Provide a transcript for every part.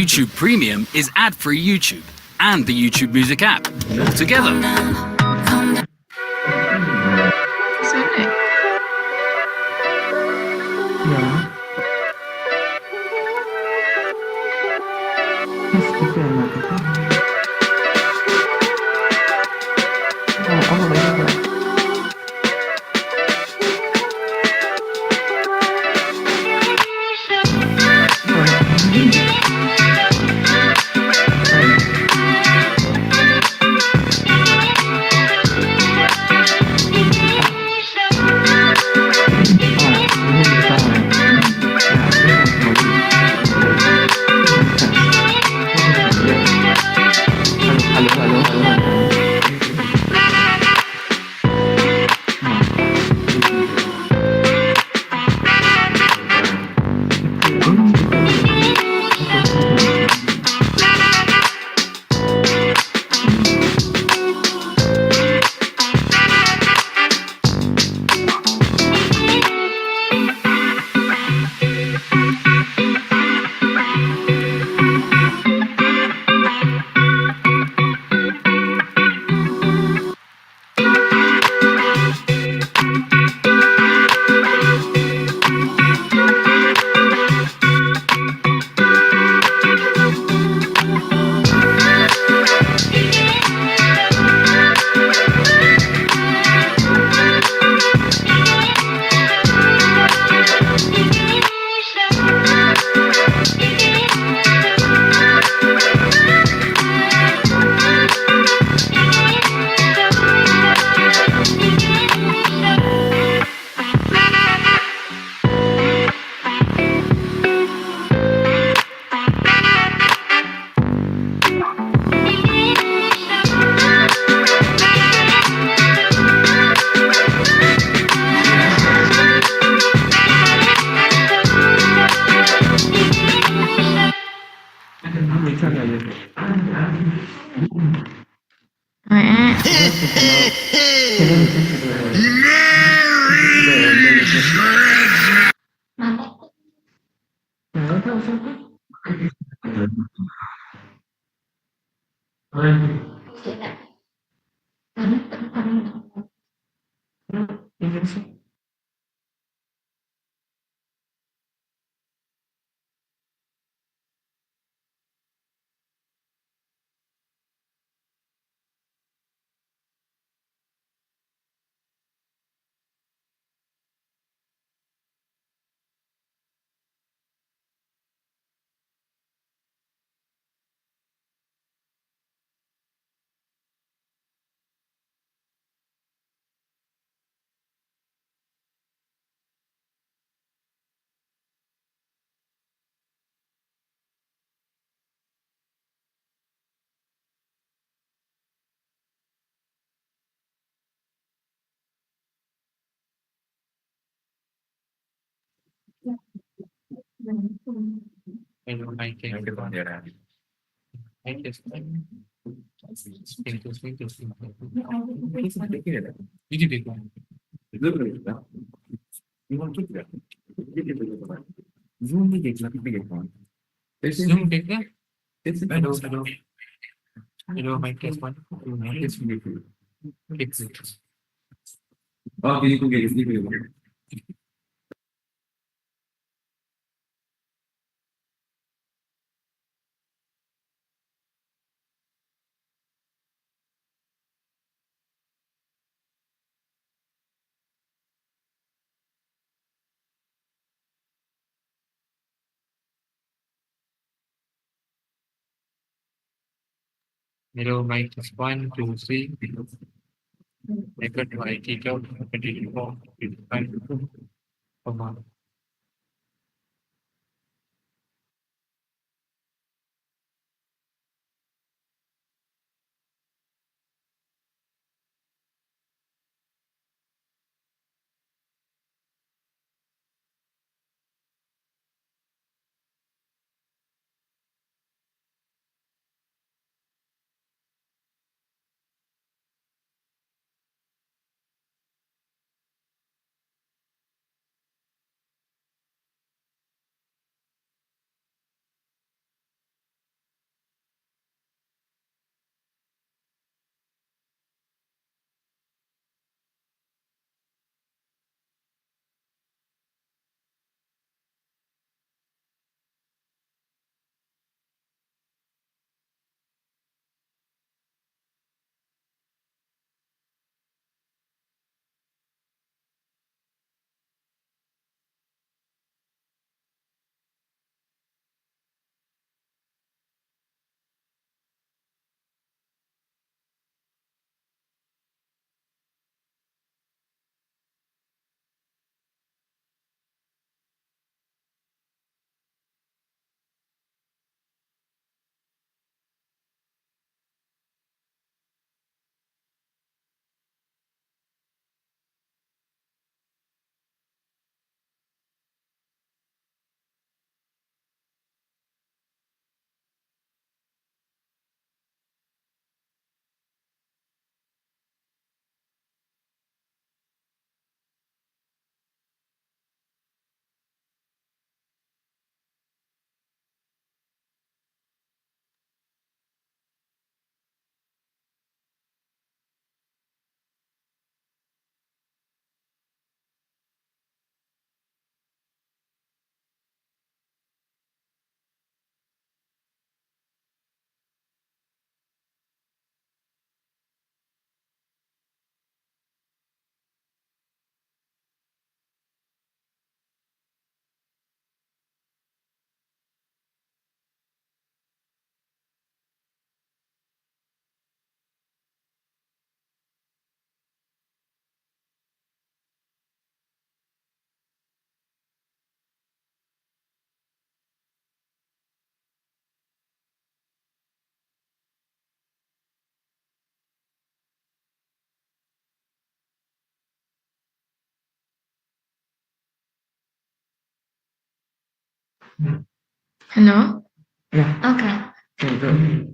YouTube Premium is ad-free YouTube and the YouTube Music app, all together. Suena. Ya. Seperti anak itu. Oh, apa lagi Pak? Hello, mic check. Mic test. Speak to speak to speak. Ini देखो. Zoom भी देख लो. Zoom देख ले. Hello, hello. Hello, mic test one. Mic test two. Fix it. Oh, ini tuh guys, ini. Hello, mic test 1, 2, 3. Record to IET job, continue for 55 per month. Hello? Yeah. Okay. Okay, go.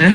Eh?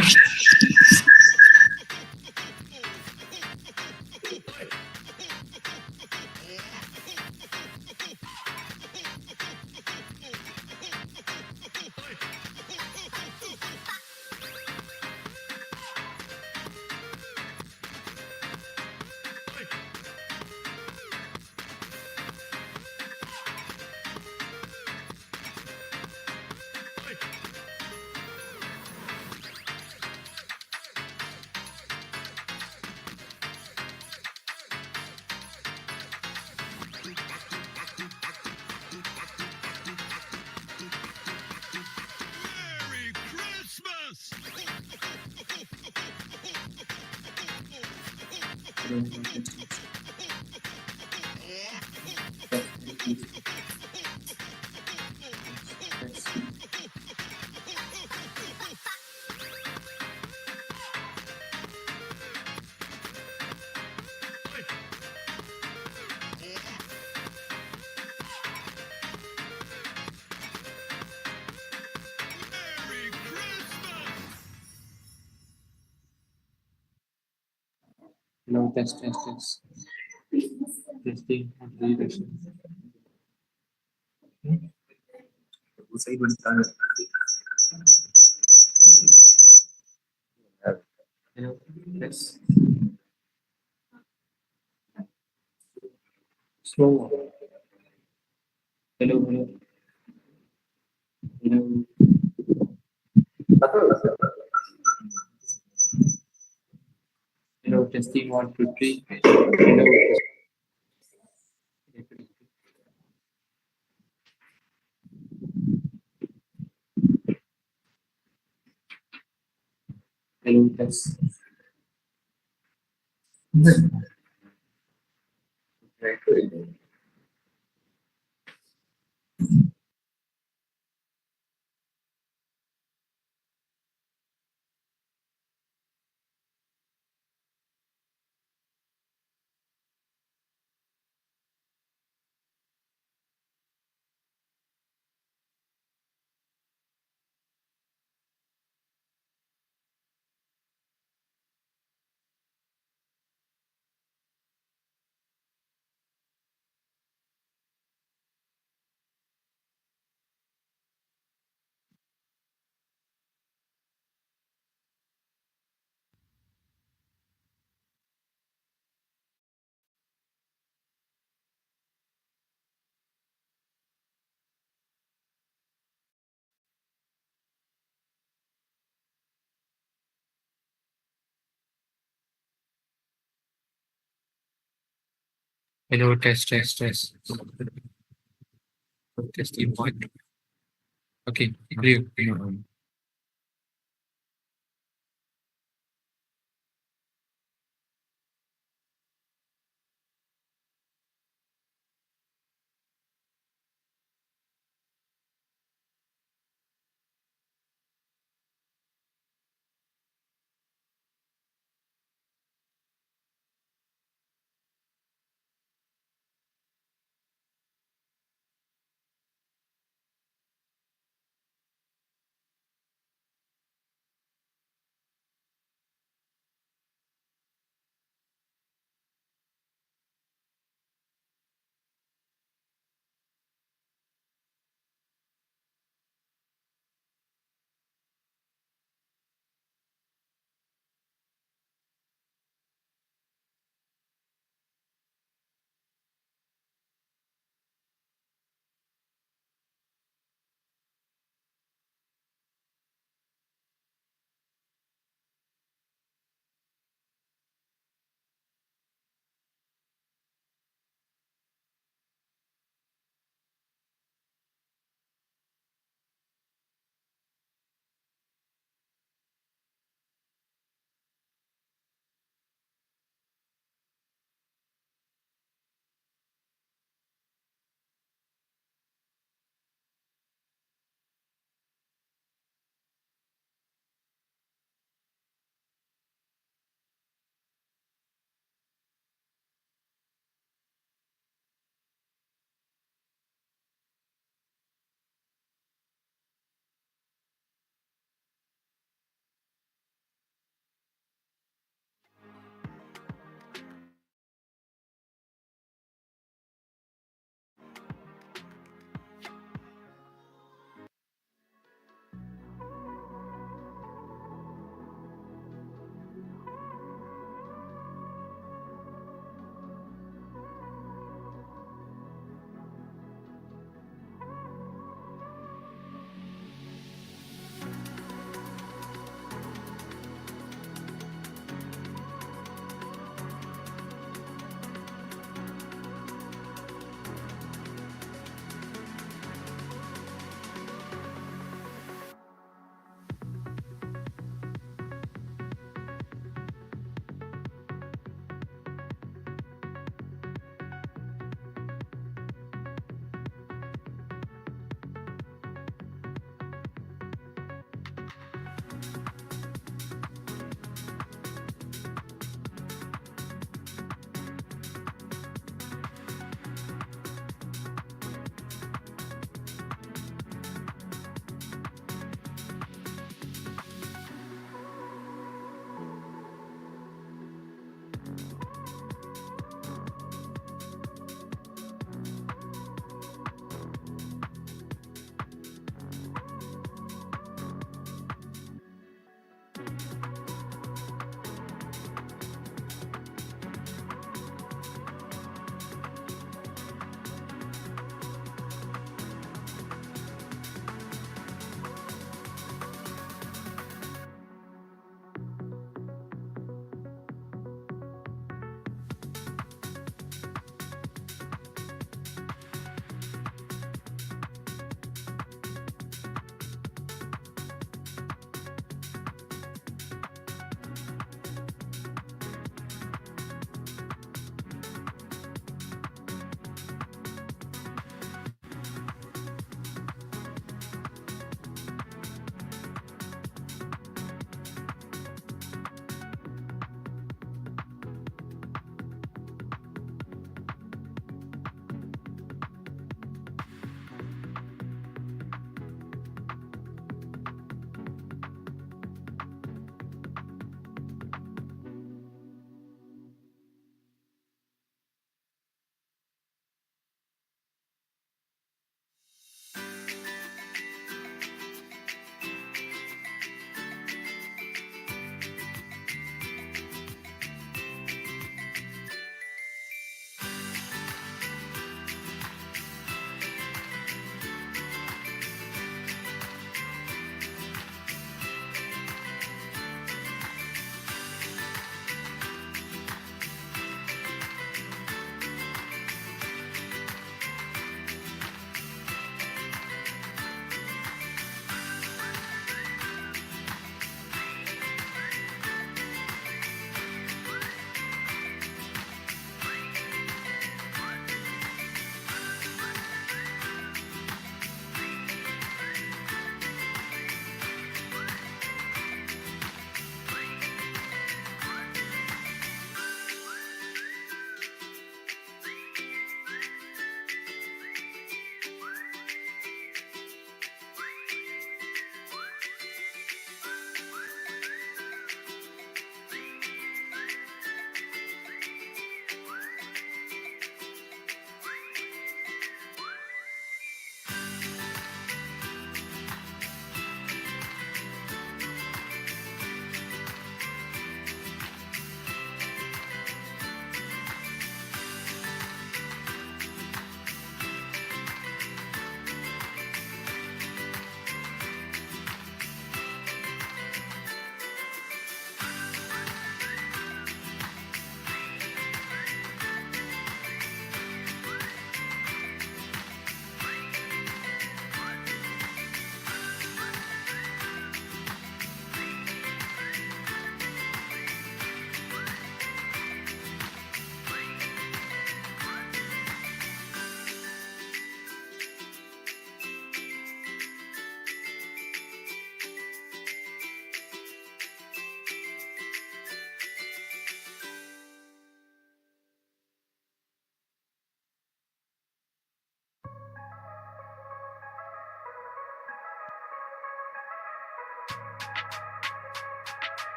Hello, test. Testing and reduction. Hello, test. Slow. Hello. Hello. Hello, testing 1, 2, 3. Hello. Hello, test. Hello, test, test, test. Testing point. Okay, clear.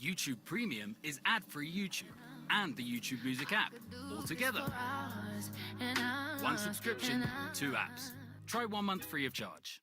YouTube Premium is ad-free YouTube and the YouTube Music app all together. One subscription, two apps. Try 1 month free of charge.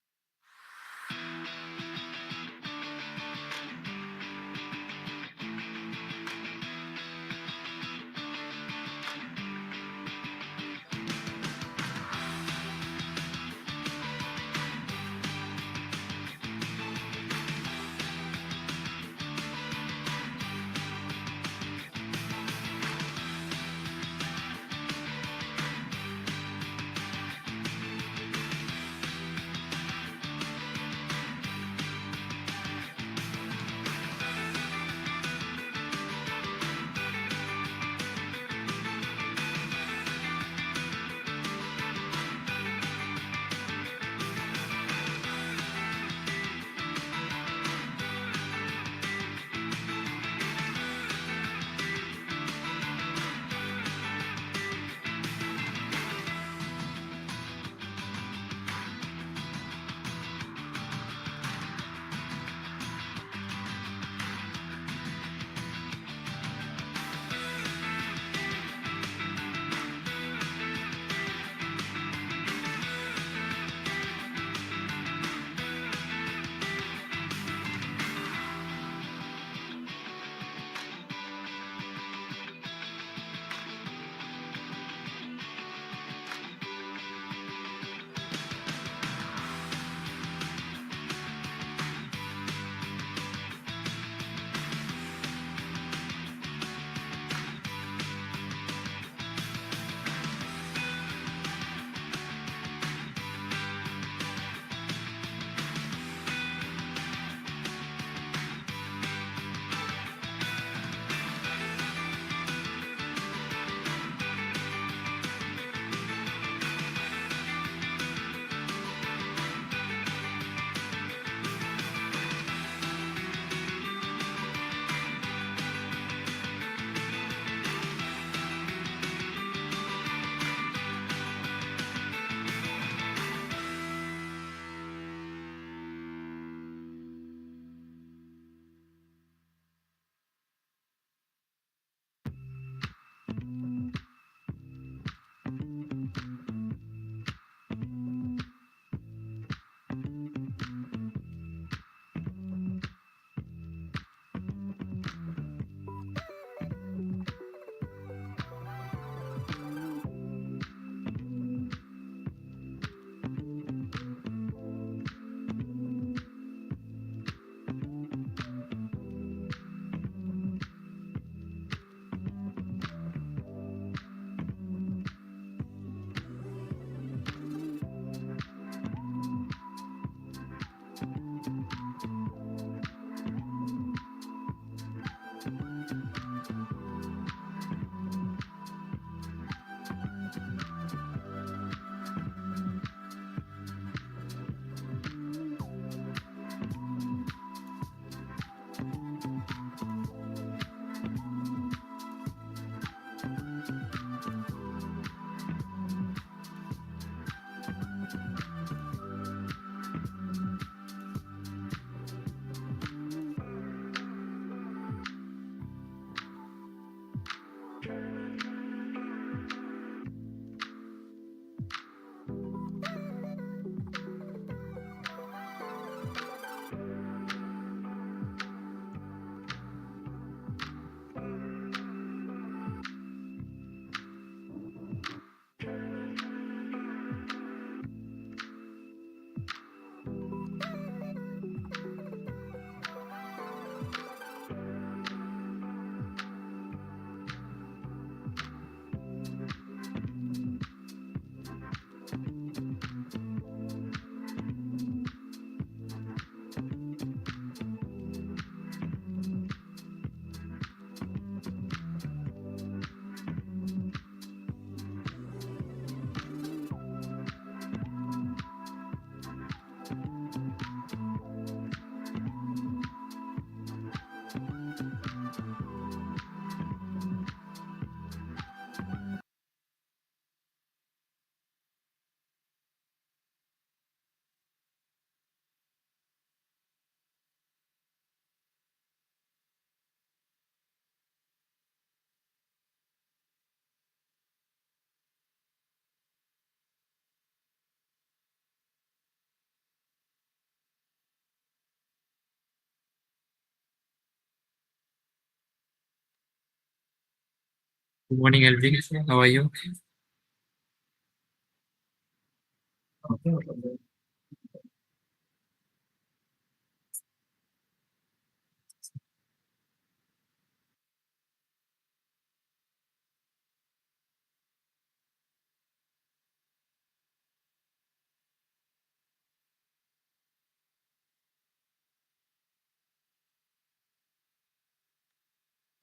Good morning, Elvin. How are you?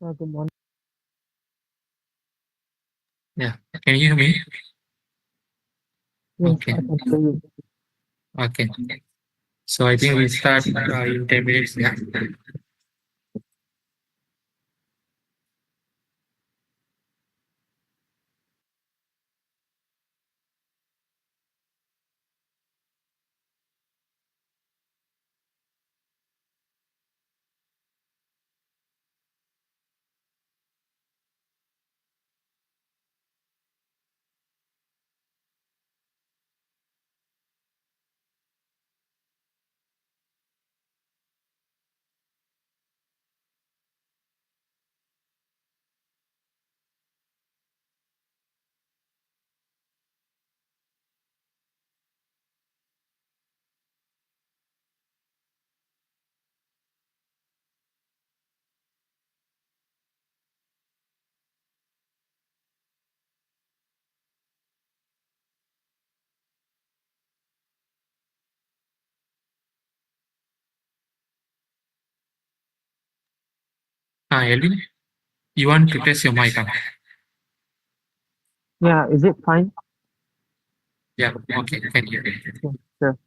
Good morning. Yeah. Can you hear me? Yes, Okay. I can hear you. Okay. So I think we start in 10 minutes. Yeah. Elvin, you want to test your mic? Yeah, is it fine? Yeah. Okay. Can hear you. Yeah, sure.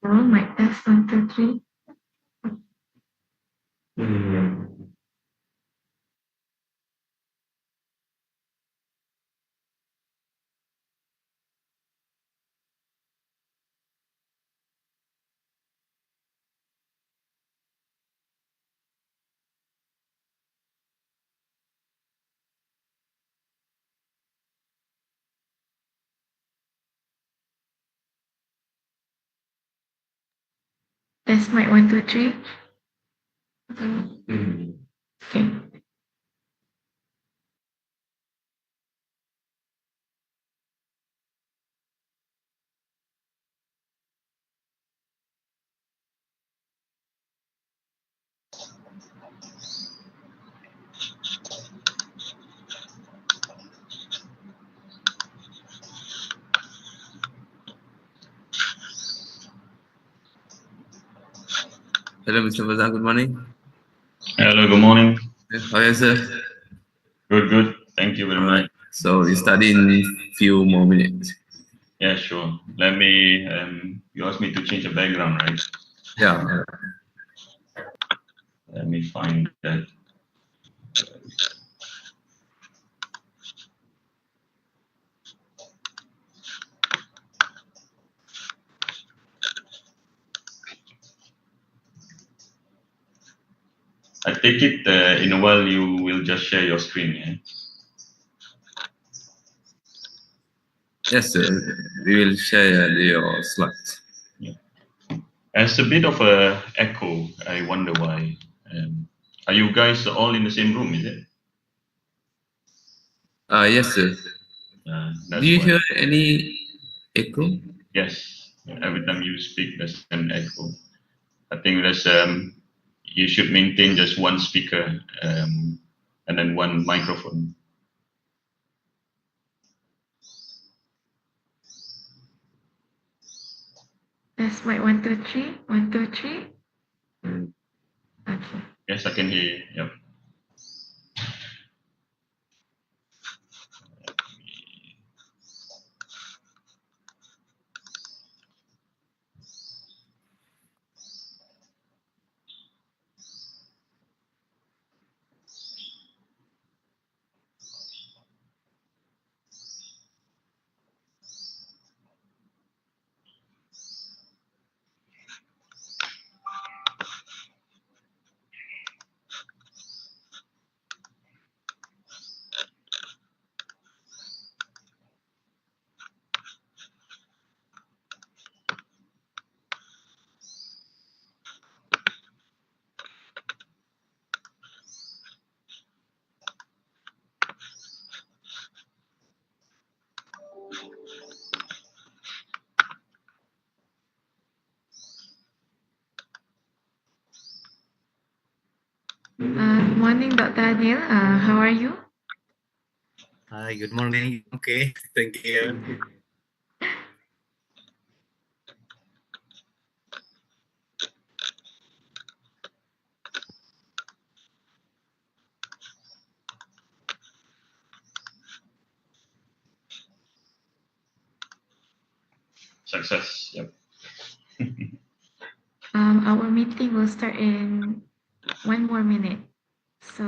No, mic test 1, 2, 3. Test mic 1, 2, 3. Okay. Hello, Mr. Fauzan. Good morning. Hello, good morning. How are you, sir? Good, good. Thank you very All right. much. So we start in few more minutes. Yeah, sure. Let me, you asked me to change the background, right? Yeah. Let me find that. I take it in a while you will just share your screen, yeah? Yes, sir. We will share your slides. Yeah. There's a bit of a echo. I wonder why. Are you guys all in the same room, is it? Yes, sir. Do That's you why. hear any echo? Yes. Every time you speak, there's an echo. I think there's you should maintain just one speaker and then one microphone. Test mic 1, 2, 3. 1, 2, 3. Okay. Yes, I can hear you. Yep. Good morning, Dr. Adil. How are you? Hi, good morning. Okay, thank you. Success. Yep. Our meeting will start in 1 more minute. So,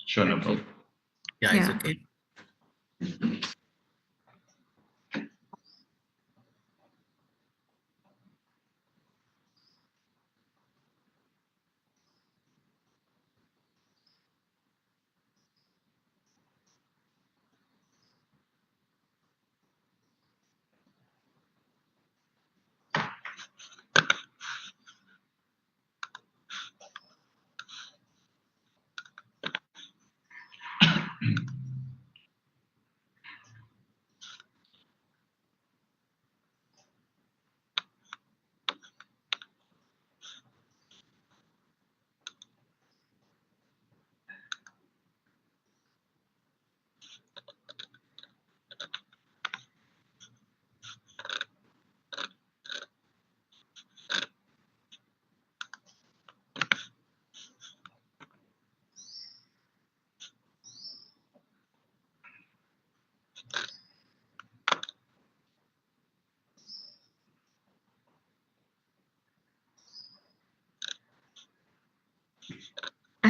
Sure, no okay. problem. Yeah, it's Yeah. okay.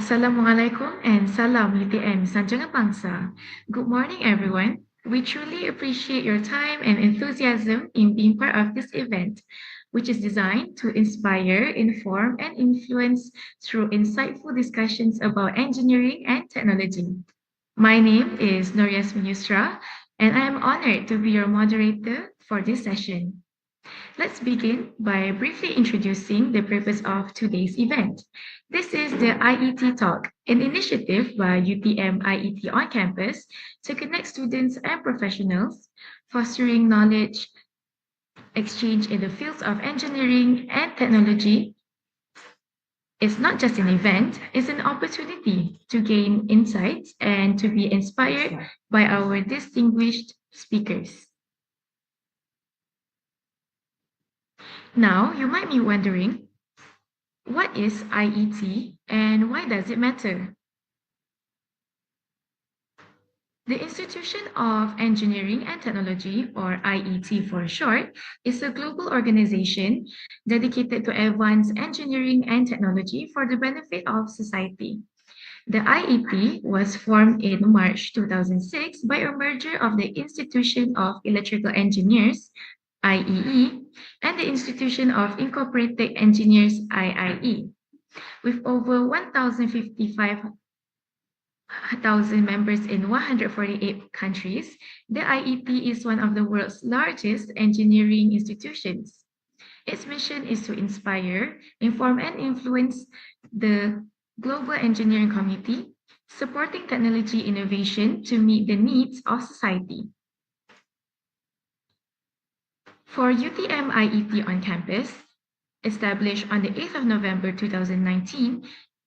Assalamualaikum and salam UTM Sanjangan Bangsa. Good morning, everyone. We truly appreciate your time and enthusiasm in being part of this event, which is designed to inspire, inform, and influence through insightful discussions about engineering and technology. My name is Nur Yasmin Yusra, and I am honored to be your moderator for this session. Let's begin by briefly introducing the purpose of today's event. This is the IET Talk, an initiative by UTM IET on campus to connect students and professionals, fostering knowledge exchange in the fields of engineering and technology. It's not just an event, it's an opportunity to gain insights and to be inspired by our distinguished speakers. Now, you might be wondering, what is IET and why does it matter? The Institution of Engineering and Technology, or IET for short, is a global organization dedicated to advance engineering and technology for the benefit of society. The IET was formed in March 2006 by a merger of the Institution of Electrical Engineers, IEE, and the Institution of Incorporated Engineers, IIE. With over 1,055,000 members in 148 countries, the IET is one of the world's largest engineering institutions. Its mission is to inspire, inform, and influence the global engineering community, supporting technology innovation to meet the needs of society. For UTM IET on campus, established on the 8th of November 2019,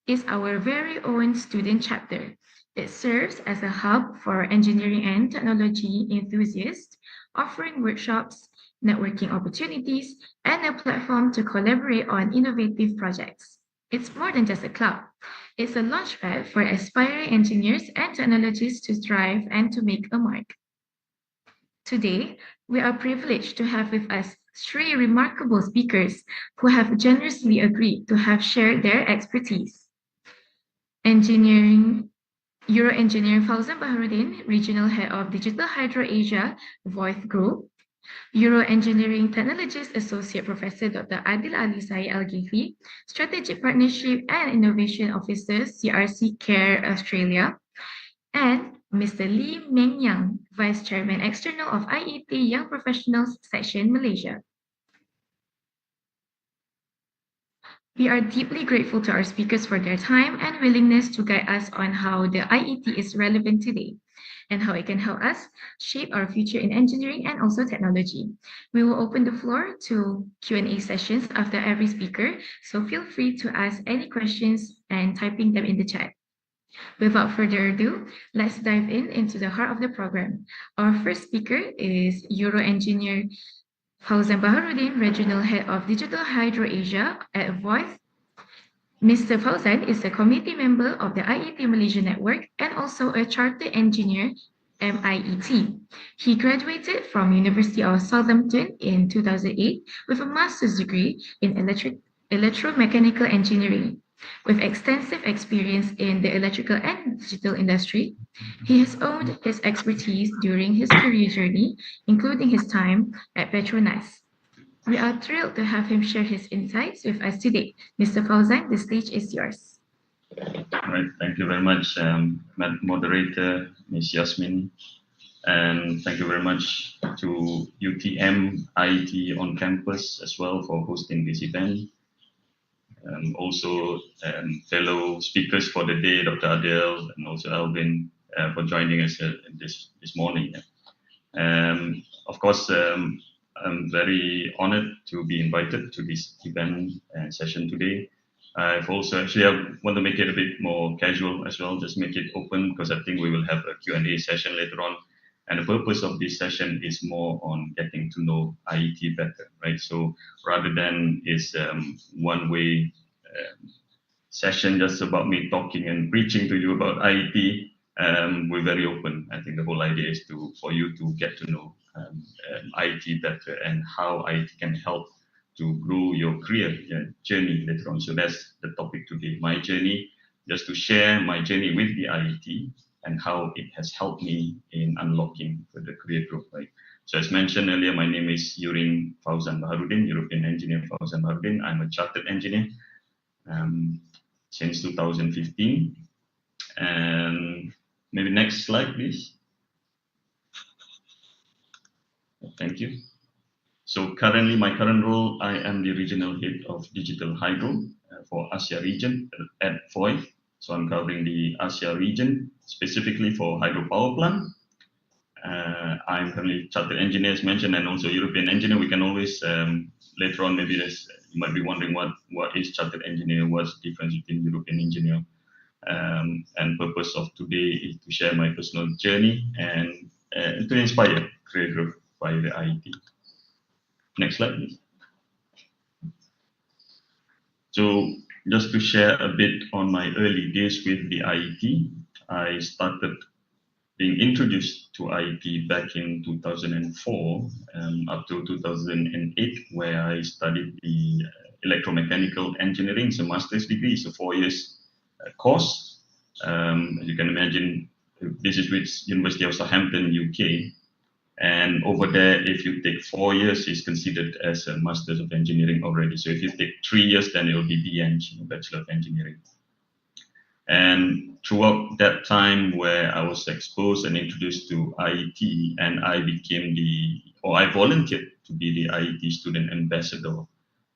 is our very own student chapter. It serves as a hub for engineering and technology enthusiasts, offering workshops, networking opportunities, and a platform to collaborate on innovative projects. It's more than just a club. It's a launchpad for aspiring engineers and technologists to thrive and to make a mark. Today, we are privileged to have with us three remarkable speakers who have generously agreed to have shared their expertise. Engineering, Euro Engineer Fauzan Baharudin, Regional Head of Digital Hydro Asia, Voith Group. Euro Engineering Technologist Associate Professor Dr. Adil Alisai Al-Ghifi, Strategic Partnership and Innovation Officer, CRC Care Australia. And Mr. Lee Meng Yang, Vice Chairman External of IET Young Professionals Section Malaysia. We are deeply grateful to our speakers for their time and willingness to guide us on how the IET is relevant today and how it can help us shape our future in engineering and also technology. We will open the floor to Q&A sessions after every speaker, so feel free to ask any questions and typing them in the chat. Without further ado, let's dive into the heart of the program. Our first speaker is Euro engineer Fauzan Baharudin, Regional Head of Digital Hydro Asia at Voice. Mr. Fauzan is a committee member of the IET Malaysia Network and also a chartered engineer MIET. He graduated from University of Southampton in 2008 with a master's degree in electromechanical engineering. With extensive experience in the electrical and digital industry, he has honed his expertise during his career journey, including his time at Petronas. We are thrilled to have him share his insights with us today. Mr. Fauzan, the stage is yours. All right, thank you very much, moderator, Ms. Yasmin. And thank you very much to UTM, IET on campus as well for hosting this event. Also, fellow speakers for the day, Dr. Adil and also Alvin, for joining us this morning. Of course, I'm very honored to be invited to this event and session today. I've also actually I want to make it a bit more casual as well, just make it open because I think we will have a Q&A session later on. And the purpose of this session is more on getting to know IET better, right? So rather than is one-way session just about me talking and preaching to you about IET, we're very open. I think the whole idea is for you to get to know IET better and how IET can help to grow your career journey later on. So that's the topic today, my journey, just to share my journey with the IET and how it has helped me in unlocking the career growth, right? So as mentioned earlier, my name is Yurin Fauzan Baharudin, European engineer Fauzan Baharudin. I'm a chartered engineer since 2015. And maybe next slide, please. Thank you. So currently, my current role, I am the regional head of digital hydro for Asia region at FOI. So I'm covering the Asia region, specifically for hydropower plant. I'm currently chartered engineer, as mentioned, and also European engineer. We can always, later on, maybe you might be wondering what is chartered engineer, what's the difference between European engineer. And purpose of today is to share my personal journey and to inspire career growth by the IET. Next slide, please. So just to share a bit on my early days with the IET, I started being introduced to IET back in 2004 up to 2008, where I studied the electromechanical engineering. It's a master's degree, it's a 4 years course. As you can imagine, this is with University of Southampton, UK. And over there, if you take 4 years, it's considered as a Master's of Engineering already. So if you take 3 years, then it will be BEng, Bachelor of Engineering. And throughout that time where I was exposed and introduced to IET, and I volunteered to be the IET student ambassador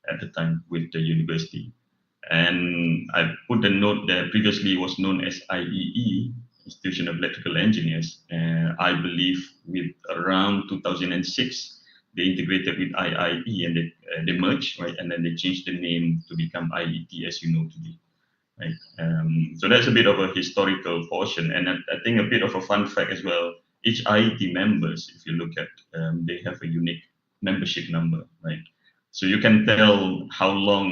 at the time with the university. And I put a note there, previously it was known as IEE, Institution of Electrical Engineers. I believe with around 2006, they integrated with IIE and they merged, right? And then they changed the name to become IET as you know today, right? So that's a bit of a historical portion. And I think a bit of a fun fact as well, each IET members, if you look at, they have a unique membership number, right? So you can tell how long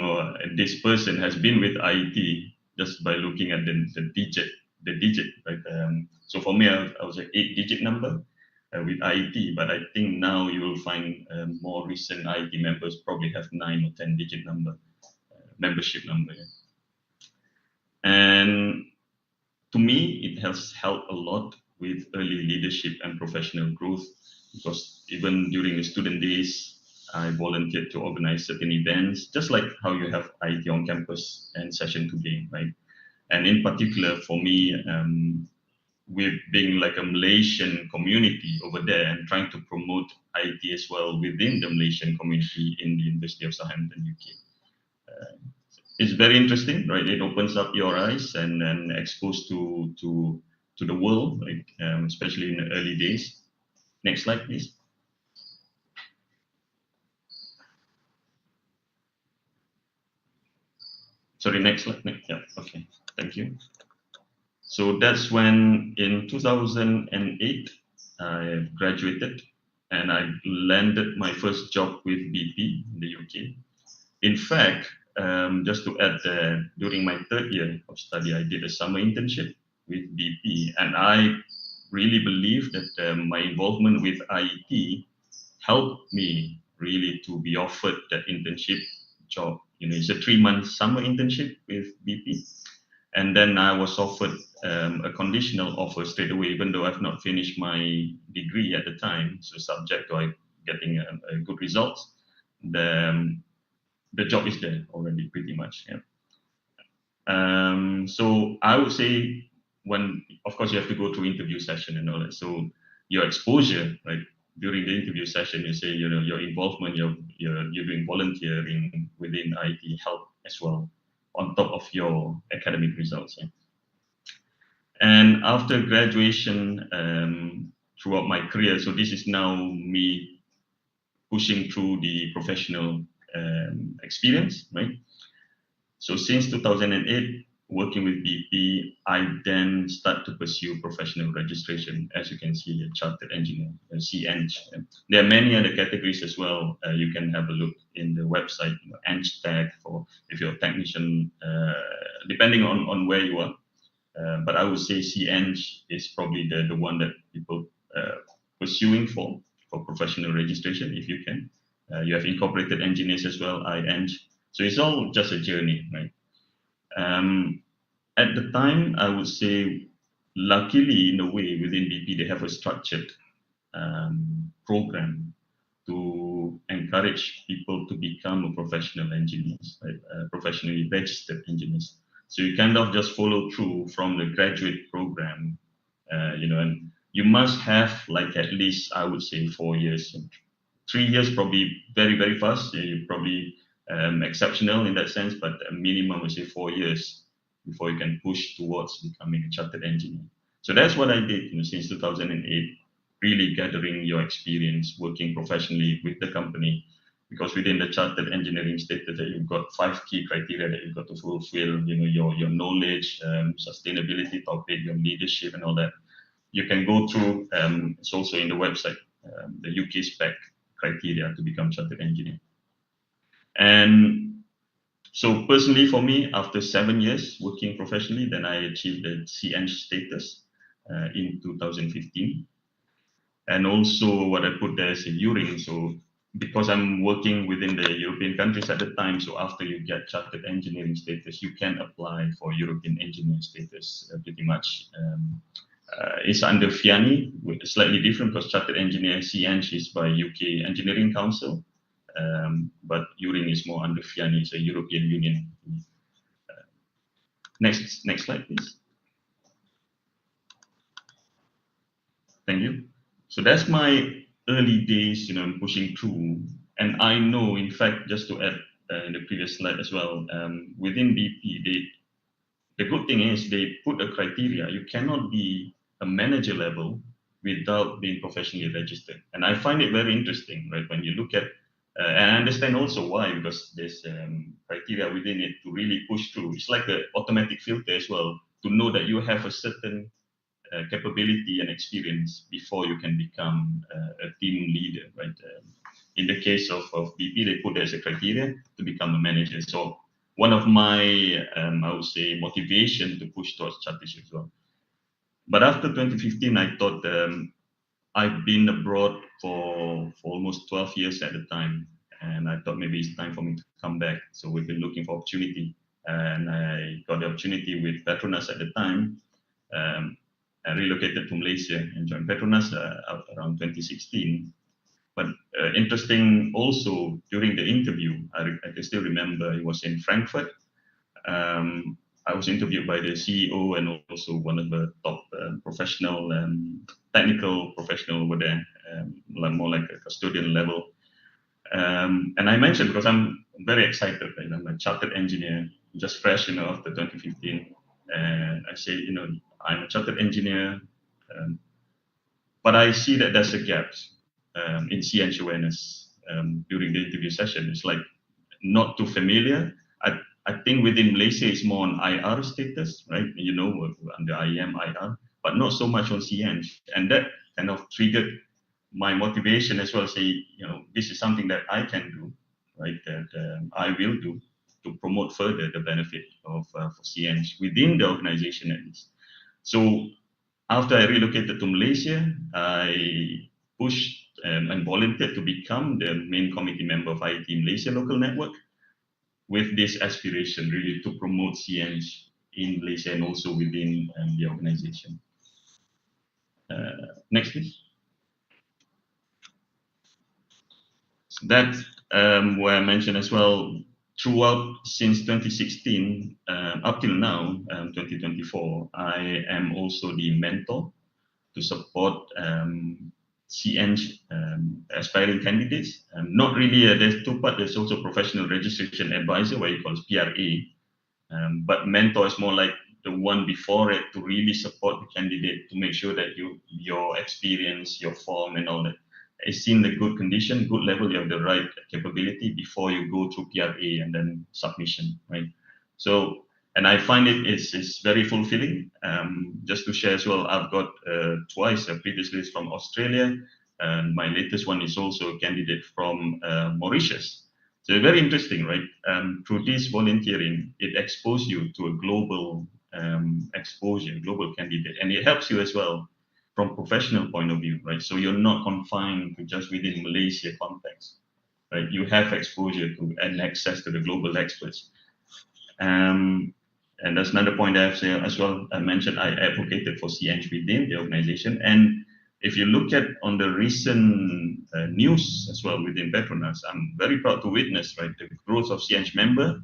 this person has been with IET just by looking at the digit, right? So for me, I was an 8-digit number with IET, but I think now you will find more recent IET members probably have 9 or 10-digit number, membership number. Yeah. And to me, it has helped a lot with early leadership and professional growth, because even during the student days, I volunteered to organize certain events, just like how you have IET on campus and session today, right? And in particular, for me, with being like a Malaysian community over there and trying to promote IET as well within the Malaysian community in the University of Southampton, UK. it's very interesting, right? It opens up your eyes and exposed to the world, like especially in the early days. Next slide, please. Sorry, next slide. Yeah, okay, thank you. So that's when in 2008 I graduated and I landed my first job with BP in the UK. In fact, just to add, during my third year of study, I did a summer internship with BP, and I really believe that my involvement with IET helped me really to be offered that internship job. You know, it's a 3 month summer internship with BP, and then I was offered a conditional offer straight away, even though I've not finished my degree at the time. So subject to I getting a good results, the job is there already pretty much. Yeah. So I would say when, of course, you have to go through interview session and all that. So your exposure, right, during the interview session, you say, you know, your involvement, you're doing volunteering within IT help as well, on top of your academic results. Yeah. And after graduation, throughout my career, so this is now me pushing through the professional experience, right? So since 2008, working with BP, I then start to pursue professional registration, as you can see, a chartered engineer, a CEng. There are many other categories as well. You can have a look in the website, you know, Eng tag for if you're a technician, depending on where you are. But I would say CEng is probably the one that people pursuing for professional registration, if you can. You have incorporated engineers as well, IEng. So it's all just a journey, right? At the time, I would say, luckily, in a way, within BP, they have a structured program to encourage people to become a professional engineers, right? Professionally registered engineers. So you kind of just follow through from the graduate program, you know, and you must have like at least, I would say, 4 years. 3 years probably very, very fast. You probably exceptional in that sense, but a minimum, I say 4 years before you can push towards becoming a chartered engineer. So that's what I did, you know, since 2008, really gathering your experience working professionally with the company. Because within the chartered engineering status, that you've got 5 key criteria that you've got to fulfill. You know, your knowledge, sustainability topic, your leadership, and all that. You can go through. It's also in the website, the UK spec criteria to become chartered engineer. And so personally for me, after 7 years working professionally, then I achieved the CEng status in 2015. And also what I put there is a URIN. So because I'm working within the European countries at the time, so after you get chartered engineering status, you can apply for European engineering status pretty much. It's under FIANI, slightly different because chartered engineer CEng is by UK Engineering Council. But URIN is more under FIANI, it's a European Union. Next slide, please. Thank you. So that's my early days, you know, pushing through. And I know, in fact, just to add in the previous slide as well, within BP, the good thing is they put a criteria. You cannot be a manager level without being professionally registered. And I find it very interesting, right? When you look at and I understand also why, because there's criteria within it to really push through. It's like an automatic filter as well, to know that you have a certain capability and experience before you can become a team leader, right? In the case of BP, they put as a criteria to become a manager. So one of my, I would say, motivation to push towards chartership as well. But after 2015, I thought I've been abroad for almost 12 years at the time, and I thought maybe it's time for me to come back. So we've been looking for opportunity, and I got the opportunity with Petronas at the time. I relocated to Malaysia and joined Petronas around 2016. But interesting also during the interview, I can still remember it was in Frankfurt. I was interviewed by the CEO and also one of the top professional technical professional over there, more like a custodian level. And I mentioned, because I'm very excited, right? I'm a chartered engineer, just fresh, after 2015. And I say, I'm a chartered engineer, but I see that there's a gap in CNH awareness during the interview session. It's like not too familiar. I think within Malaysia it's more on IR status, right? Under IEM, IR, but not so much on CNH. And that kind of triggered my motivation as well. Say, this is something that I can do, right? That I will do to promote further the benefit of for CNH within the organization at least. So after I relocated to Malaysia, I pushed and volunteered to become the main committee member of IET Malaysia local network, with this aspiration really to promote CNH in Malaysia and also within the organization. Next, please. So that where I mentioned as well, throughout since 2016 up till now, 2024, I am also the mentor to support CNH aspiring candidates. Not really, there's two parts. There's also professional registration advisor, where you call it PRA. But mentor is more like the one before it, to really support the candidate, to make sure that your experience, your form and all that is in the good condition, good level, you have the right capability before you go through PRA and then submission, right? So, and I find it's very fulfilling. Just to share as well, I've got twice a previous list from Australia, and my latest one is also a candidate from Mauritius. So very interesting, right? Through this volunteering, it exposes you to a global exposure, global candidate, and it helps you as well from professional point of view, right? So you're not confined to just within Malaysia context, right? You have exposure to and access to the global experts. And that's another point I have to say as well. I mentioned I advocated for CNH within the organization. And if you look at on the recent news as well within Petronas, I'm very proud to witness, right, the growth of CNH member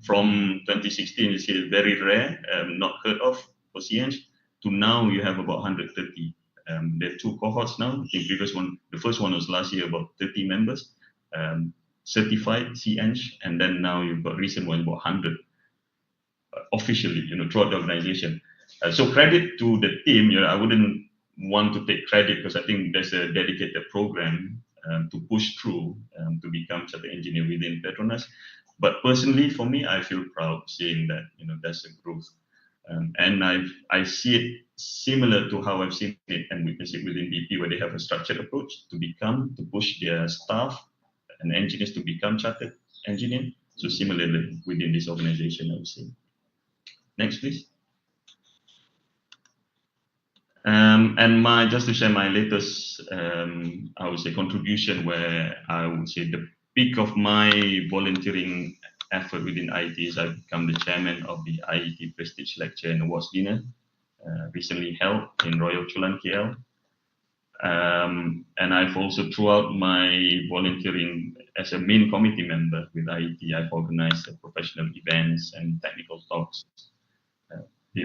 from 2016 is here very rare, not heard of for CNH, to now you have about 130. There are two cohorts now. The first one was last year, about 30 members, certified CNH, and then now you've got recent one about 100. Officially, throughout the organization. So credit to the team. I wouldn't want to take credit, because I think there's a dedicated program to push through to become chartered engineer within Petronas. But personally, for me, I feel proud seeing that there's a growth, and I see it similar to how I've seen it and witnessed it within BP, where they have a structured approach to push their staff and engineers to become chartered engineer. So similarly within this organization, I would say. Next, please. And just to share my latest, I would say, contribution, where I would say the peak of my volunteering effort within IET is I've become the chairman of the IET Prestige Lecture and Awards Dinner, recently held in Royal Chulan, KL. And I've also, throughout my volunteering as a main committee member with IET, I've organized professional events and technical talks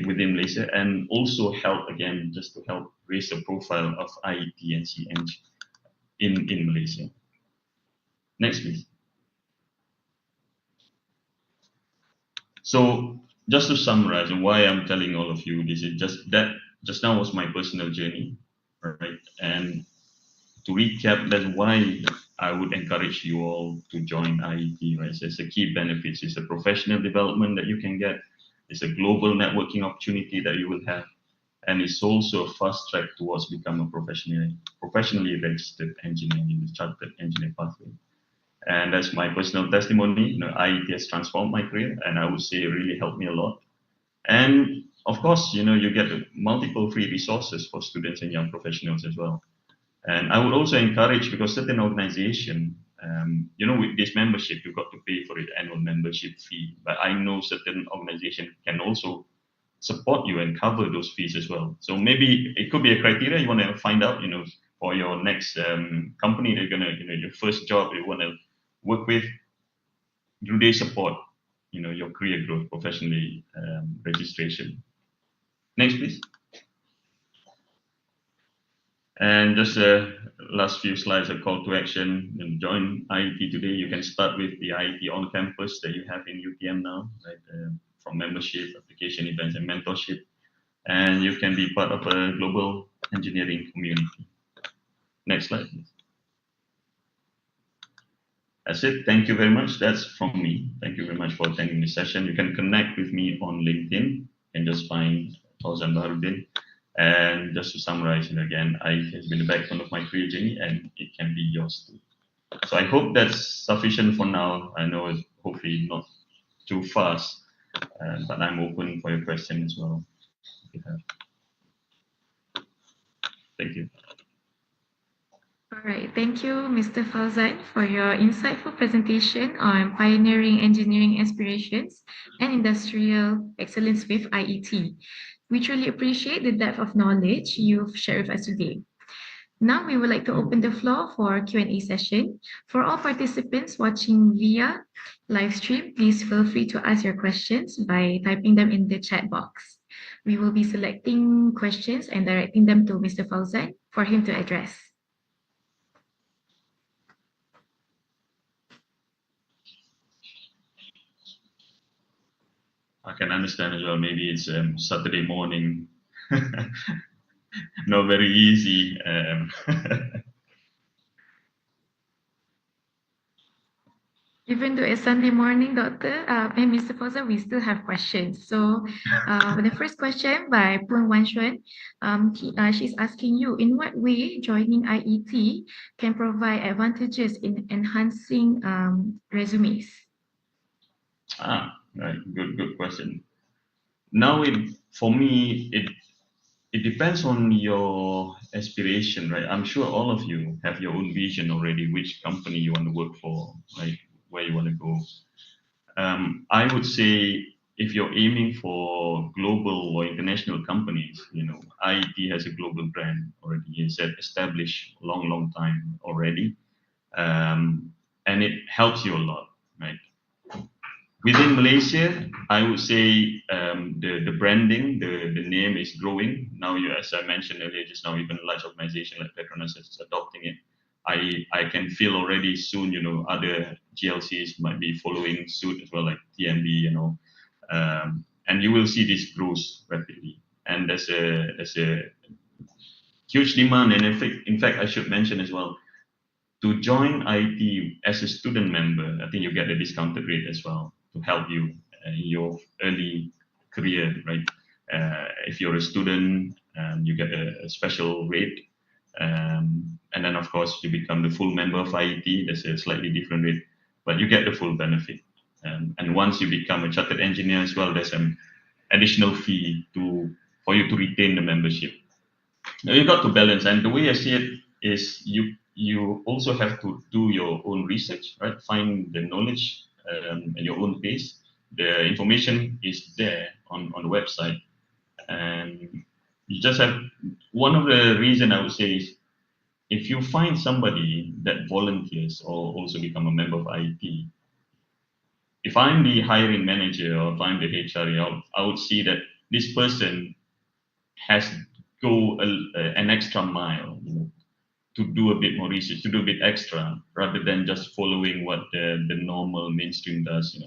within Malaysia, and also help again just to help raise the profile of IET and CNH in Malaysia. Next, please. So just to summarize, and why I'm telling all of you this is just now was my personal journey, right? And to recap, that's why I would encourage you all to join IET, right? So it's a key benefits. It's a professional development that you can get. It's a global networking opportunity that you will have, and it's also a fast track towards becoming a professionally registered engineer in the chartered engineer pathway. And that's my personal testimony. IET has transformed my career, and I would say it really helped me a lot. And of course, you get multiple free resources for students and young professionals as well. And I would also encourage, because certain organization, with this membership, you've got to pay for it, annual membership fee. But I know certain organization can also support you and cover those fees as well. So maybe it could be a criteria you want to find out, for your next company that you're gonna, your first job you want to work with. Do they support, your career growth, professionally registration? Next, please. And just last few slides, a call to action. And join IET today. You can start with the IET on campus that you have in UTM now, right? From membership, application events, and mentorship. And you can be part of a global engineering community. Next slide, please. That's it. Thank you very much. That's from me. Thank you very much for attending the session. You can connect with me on LinkedIn and just find Fauzan Baharudin. And just to summarize it again, IT has been the backbone of my career journey, and it can be yours too. So I hope that's sufficient for now. I know it's hopefully not too fast, but I'm open for your question as well. If you have. Thank you. All right, thank you, Mr. Fauzan, for your insightful presentation on pioneering engineering aspirations and industrial excellence with IET. We truly appreciate the depth of knowledge you've shared with us today. Now we would like to open the floor for Q&A session. For all participants watching via live stream, please feel free to ask your questions by typing them in the chat box. We will be selecting questions and directing them to Mr. Fauzan for him to address. I can understand as well. Maybe it's Saturday morning, not very easy. Even though it's Sunday morning, Doctor and Mr. Fauzan, we still have questions. So the first question by Poon Wan Xuan, she's asking you, in what way joining IET can provide advantages in enhancing resumes? Right. Good question. Now, for me, it depends on your aspiration, right? I'm sure all of you have your own vision already, which company you want to work for, right? Where you want to go. I would say if you're aiming for global or international companies, IET has a global brand already. It's established long time already, and it helps you a lot, right? Within Malaysia, I would say the branding, the name is growing. Now, as I mentioned earlier, just now, even large organization like Petronas is adopting it. I can feel already soon, other GLCs might be following suit as well, like TMB, and you will see this grows rapidly. And there's a huge demand, and in fact, I should mention as well, to join IT as a student member, I think you get a discounted rate as well to help you in your early career, right? If you're a student, you get a special rate. And then, of course, you become the full member of IET. There's a slightly different rate, but you get the full benefit. And once you become a chartered engineer as well, there's an additional fee for you to retain the membership. Now, you got to balance, and the way I see it is you also have to do your own research, right? Find the knowledge at your own pace. The information is there on the website, and you just have one of the reason I would say is if you find somebody that volunteers or also become a member of IET, if I'm the hiring manager or if I'm the HR, I would see that this person has go an extra mile, to do a bit more research, to do a bit extra, rather than just following what the normal mainstream does.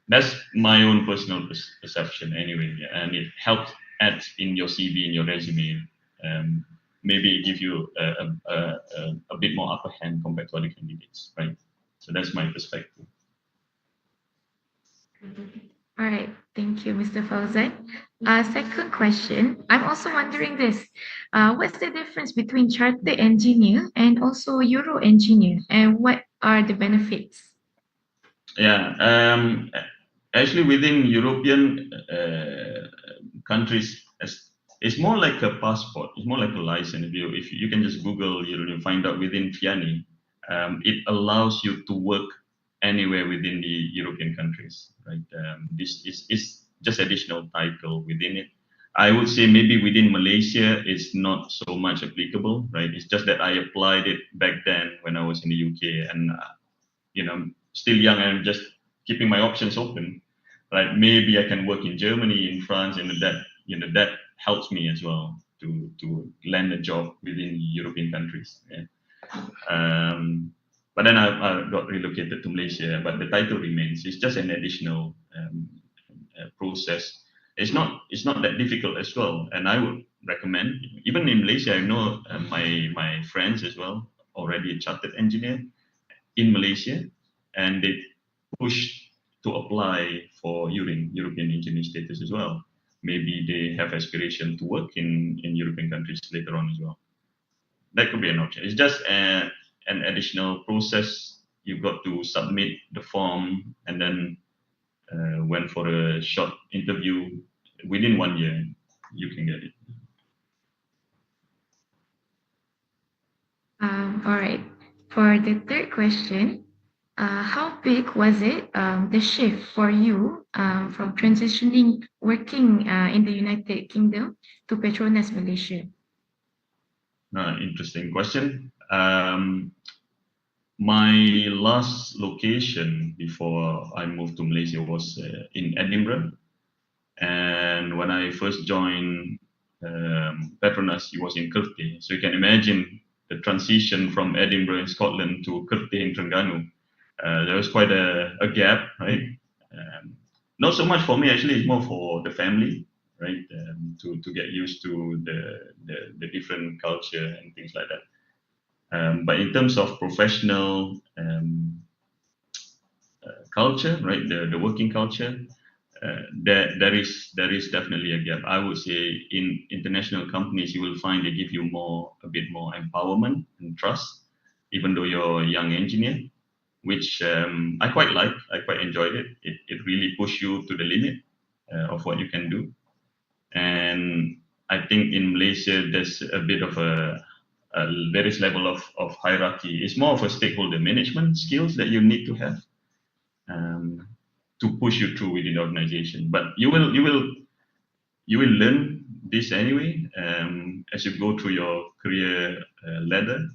That's my own personal perception, anyway, and it helps add in your CV, in your resume. Maybe give you a bit more upper hand compared to other candidates, right? So that's my perspective. All right, thank you, Mr. Fauzan. Second question, I'm also wondering this. What's the difference between chartered engineer and also Euro engineer, and what are the benefits? Yeah, actually within European countries, it's more like a passport. It's more like a license. If you can just Google, you'll find out within FIANI, it allows you to work anywhere within the European countries, right? This is just additional title within it. I would say maybe within Malaysia, it's not so much applicable, right? It's just that I applied it back then when I was in the UK, and still young and just keeping my options open. Right? Maybe I can work in Germany, in France, and that helps me as well. to land a job within European countries. Yeah. But then I got relocated to Malaysia, but the title remains. It's just an additional process. It's not that difficult as well, and I would recommend. Even in Malaysia, I know my friends as well already a chartered engineer in Malaysia, and they push to apply for European engineer status as well. Maybe they have aspiration to work in European countries later on as well. That could be an option. It's just an additional process. You've got to submit the form and then went for a short interview. Within 1 year, you can get it. All right. For the third question, how big was it, the shift for you from transitioning working in the United Kingdom to Petronas Malaysia? Interesting question. My last location before I moved to Malaysia was in Edinburgh. And when I first joined Petronas, it was in Kerteh. So you can imagine the transition from Edinburgh in Scotland to Kerteh in Terengganu. There was quite a gap, right? Not so much for me, actually, it's more for the family, right? To get used to the different culture and things like that. But in terms of professional culture, right, the working culture, there is definitely a gap. I would say in international companies, you will find they give you a bit more empowerment and trust, even though you're a young engineer, which I quite like. I quite enjoyed it. It really pushed you to the limit of what you can do. And I think in Malaysia, there's a bit of various level of hierarchy. It's more of a stakeholder management skills that you need to have to push you through within the organization. But you will learn this anyway as you go through your career ladder.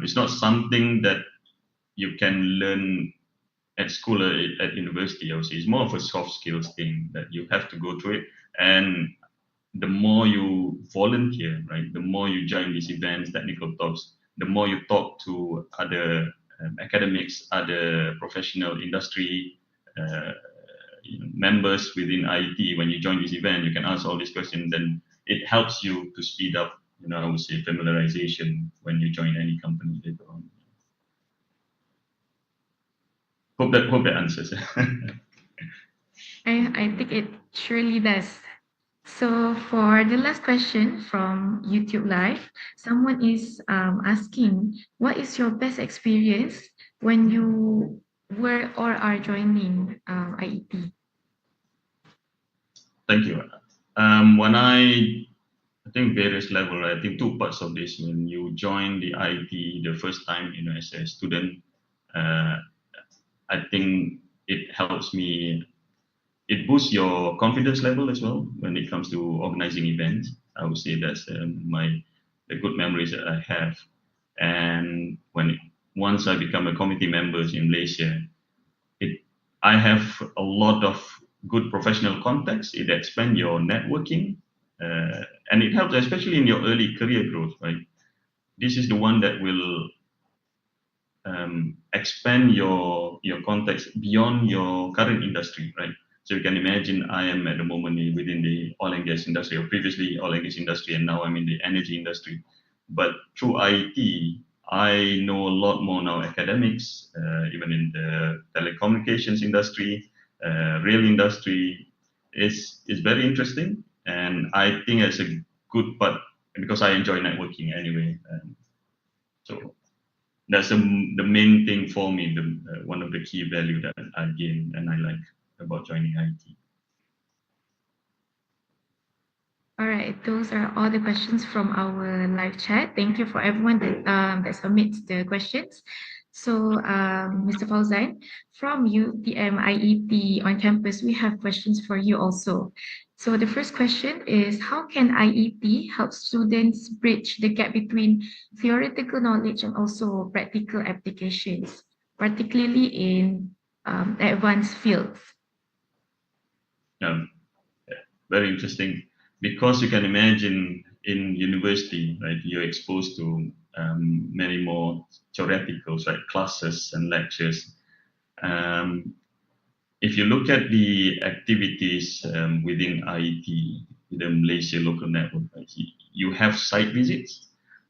It's not something that you can learn at school or at university. I would say it's more of a soft skills thing that you have to go through it. And the more you volunteer, right, the more you join these events, technical talks, the more you talk to other academics, other professional industry members within IET. When you join this event, you can ask all these questions. Then it helps you to speed up, I would say, familiarization when you join any company later on. Hope that answers. I think it surely does. So for the last question from YouTube Live, someone is asking, what is your best experience when you were or are joining IET? Thank you. When I think various level, I think two parts of this. When you join the IET the first time, as a student, I think it helps me. It boosts your confidence level as well when it comes to organizing events. I would say that's the good memories that I have. And once I become a committee member in Malaysia, I have a lot of good professional contacts. It expands your networking, and it helps, especially in your early career growth. Right, this is the one that will expand your contacts beyond your current industry. Right. So you can imagine I am at the moment within the oil and gas industry, or previously oil and gas industry, and now I'm in the energy industry. But through IET, I know a lot more now academics, even in the telecommunications industry, rail industry. Is very interesting, and I think it's a good part because I enjoy networking anyway. So that's the main thing for me, one of the key value that I gain and I like about joining IET. All right, those are all the questions from our live chat. Thank you for everyone that submits the questions. So, Mr. Fauzan, from UTM IET on campus, we have questions for you also. So the first question is, how can IET help students bridge the gap between theoretical knowledge and also practical applications, particularly in advanced fields? Very interesting, because you can imagine in university, right, you're exposed to many more theoreticals, right, classes and lectures. If you look at the activities within IET, the Malaysia Local Network, right, you have site visits,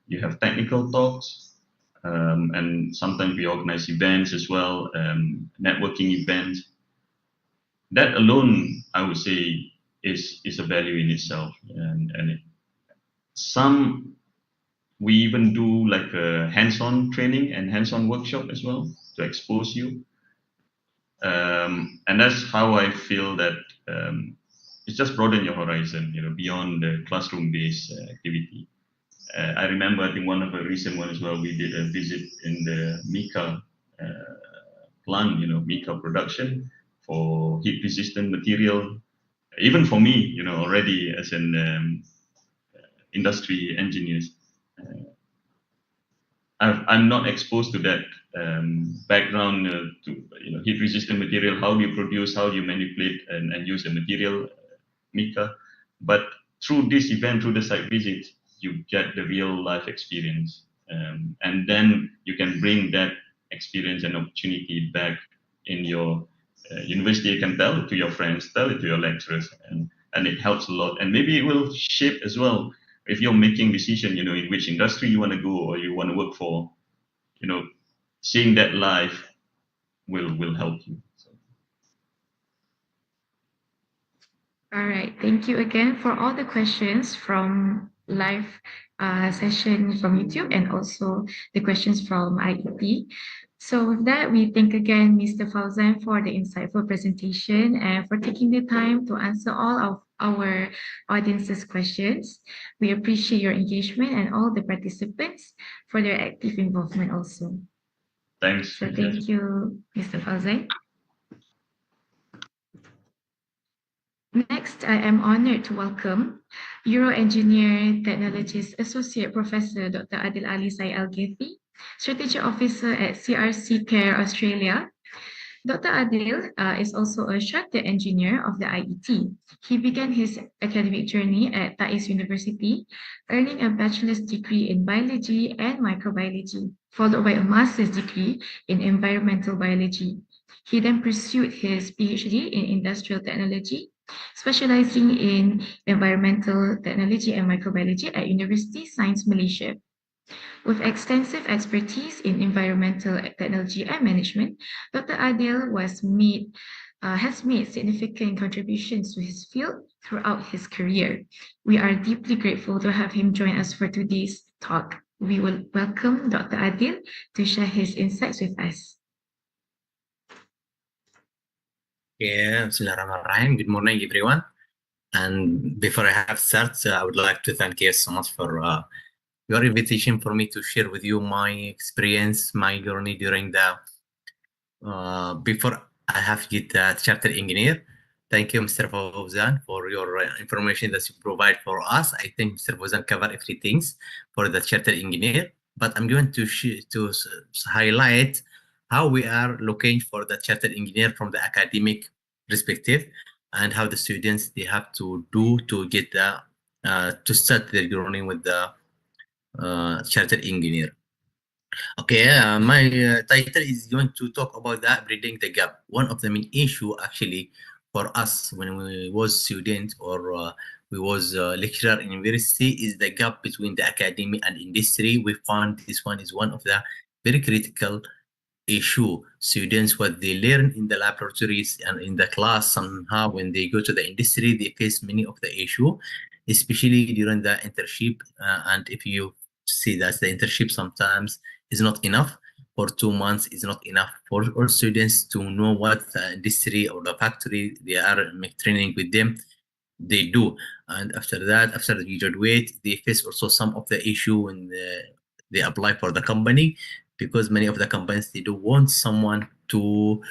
you have technical talks, and sometimes we organize events as well, networking events. That alone, I would say, is a value in itself, and some we even do like a hands-on training and hands-on workshop as well to expose you, and that's how I feel that it's just broaden your horizon, beyond the classroom-based activity. I remember, I think one of the recent one as well, we did a visit in the Mica plant, Mica production for heat-resistant material. Even for me, already as an industry engineers, I'm not exposed to that background to heat-resistant material. How do you produce? How do you manipulate and use the material, Mica? But through this event, through the site visit, you get the real life experience, and then you can bring that experience and opportunity back in your university. You can tell it to your friends, tell it to your lecturers, and it helps a lot. And maybe it will shape as well if you're making decision, in which industry you want to go or you want to work for. Seeing that live will help you. So. All right. Thank you again for all the questions from live session from YouTube and also the questions from IET. So with that, we thank again Mr. Fauzan for the insightful presentation and for taking the time to answer all of our audience's questions. We appreciate your engagement and all the participants for their active involvement also. Thanks. So thank you, Mr. Fauzan. Next, I am honored to welcome Euro Engineer Technologies Associate Professor Dr. Adil Ali Sai Al-Ghithi, Strategy Officer at CRC Care Australia. Dr. Adil is also a chartered engineer of the IET. He began his academic journey at Taiz University, earning a bachelor's degree in biology and microbiology, followed by a master's degree in environmental biology. He then pursued his PhD in industrial technology, specializing in environmental technology and microbiology at University Science Malaysia. With extensive expertise in environmental technology and management, Dr. Adil has made significant contributions to his field throughout his career. We are deeply grateful to have him join us for today's talk. We will welcome Dr. Adil to share his insights with us. Yeah, Bismillahirrahmanirrahim. Good morning, everyone. And before I have start, I would like to thank you so much for your invitation for me to share with you my experience, my journey during the before I have get chartered engineer. Thank you, Mr. Fauzan, for your information that you provide for us. I think Mr. Fauzan covered everything for the chartered engineer, but I'm going to highlight how we are looking for the chartered engineer from the academic perspective and how the students they have to do to get the to start their journey with the chartered engineer. Okay, my title is going to talk about that bridging the gap. One of the main issue actually for us when we was student or we was lecturer in university is the gap between the academy and industry. We found this one is one of the very critical issue. Students what they learn in the laboratories and in the class, somehow when they go to the industry they face many of the issue, especially during the internship, and if you see that the internship sometimes is not enough. For 2 months is not enough for all students to know what the industry or the factory they are make training with them they do. And after that, after they graduate, they face also some of the issue when they apply for the company, because many of the companies they do want someone to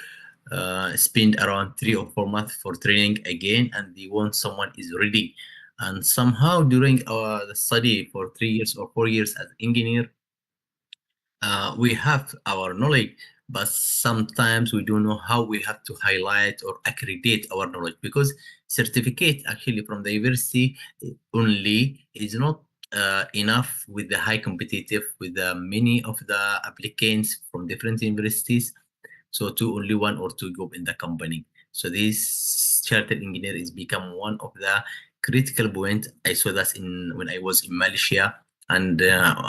spend around 3 or 4 months for training again, and they want someone is ready. And somehow during our study for 3 years or 4 years as engineer, we have our knowledge, but sometimes we don't know how we have to highlight or accredit our knowledge, because certificate actually from the university only is not enough with the high competitive with many of the applicants from different universities. So to only one or two go in the company. So this chartered engineer is become one of the critical point. I saw that in when I was in Malaysia, and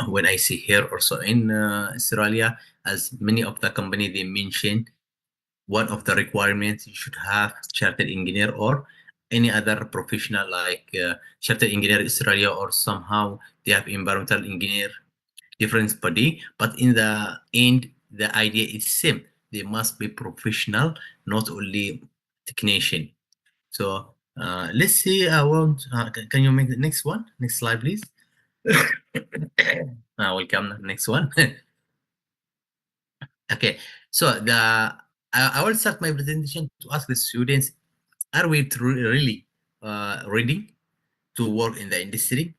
when I see here also in Australia, as many of the company they mention one of the requirements you should have chartered engineer or any other professional like chartered engineer Australia, or somehow they have environmental engineer different body, but in the end the idea is same. They must be professional, not only technician. So let's see. I want. Can you make the next one? Next slide, please. Welcome. Next one. Okay. So I will start my presentation to ask the students: are we really ready to work in the industry?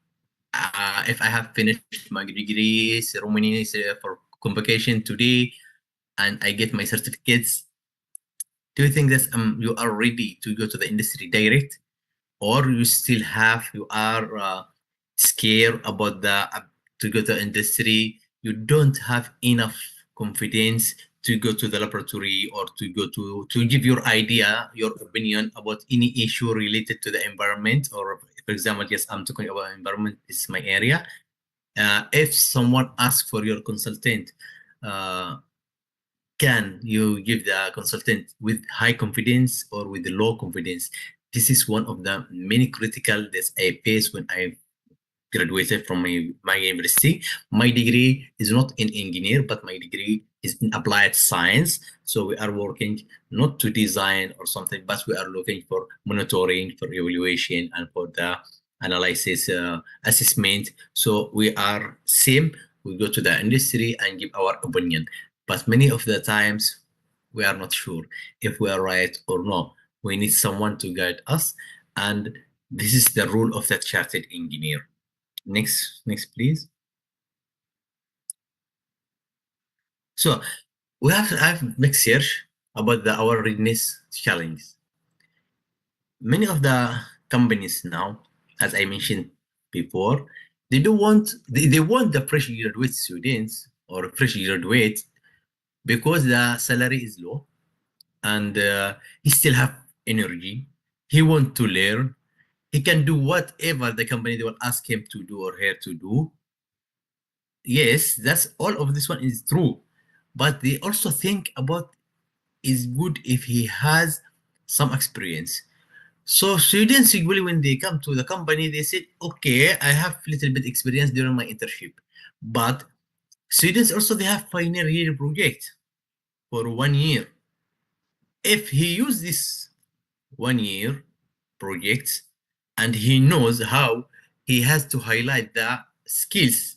If I have finished my degree ceremony for convocation today and I get my certificates, do you think that you are ready to go to the industry direct, or you are scared about to go to the industry? You don't have enough confidence to go to the laboratory or to give your idea, your opinion about any issue related to the environment, or for example, yes, I'm talking about environment, this is my area. If someone asks for your consultant, can you give the consultant with high confidence or with low confidence? This is one of the many critical that I face when I graduated from my university. My degree is not in engineer, but my degree is in applied science. So we are working not to design or something, but we are looking for monitoring, for evaluation, and for the analysis assessment. So we are same. We go to the industry and give our opinion. But many of the times we are not sure if we are right or not. We need someone to guide us. And this is the role of the chartered engineer. Next, please. So I've made search about our readiness challenge. Many of the companies now, as I mentioned before, they want the fresh graduate students or fresh graduates because the salary is low and he still have energy. He want to learn. He can do whatever the company they will ask him to do or her to do. Yes, that's all of this one is true, but they also think about is good if he has some experience. So students usually when they come to the company, they say, okay, I have little bit experience during my internship, but students also they have final year project for 1 year. If he use this 1 year project and he knows how he has to highlight the skills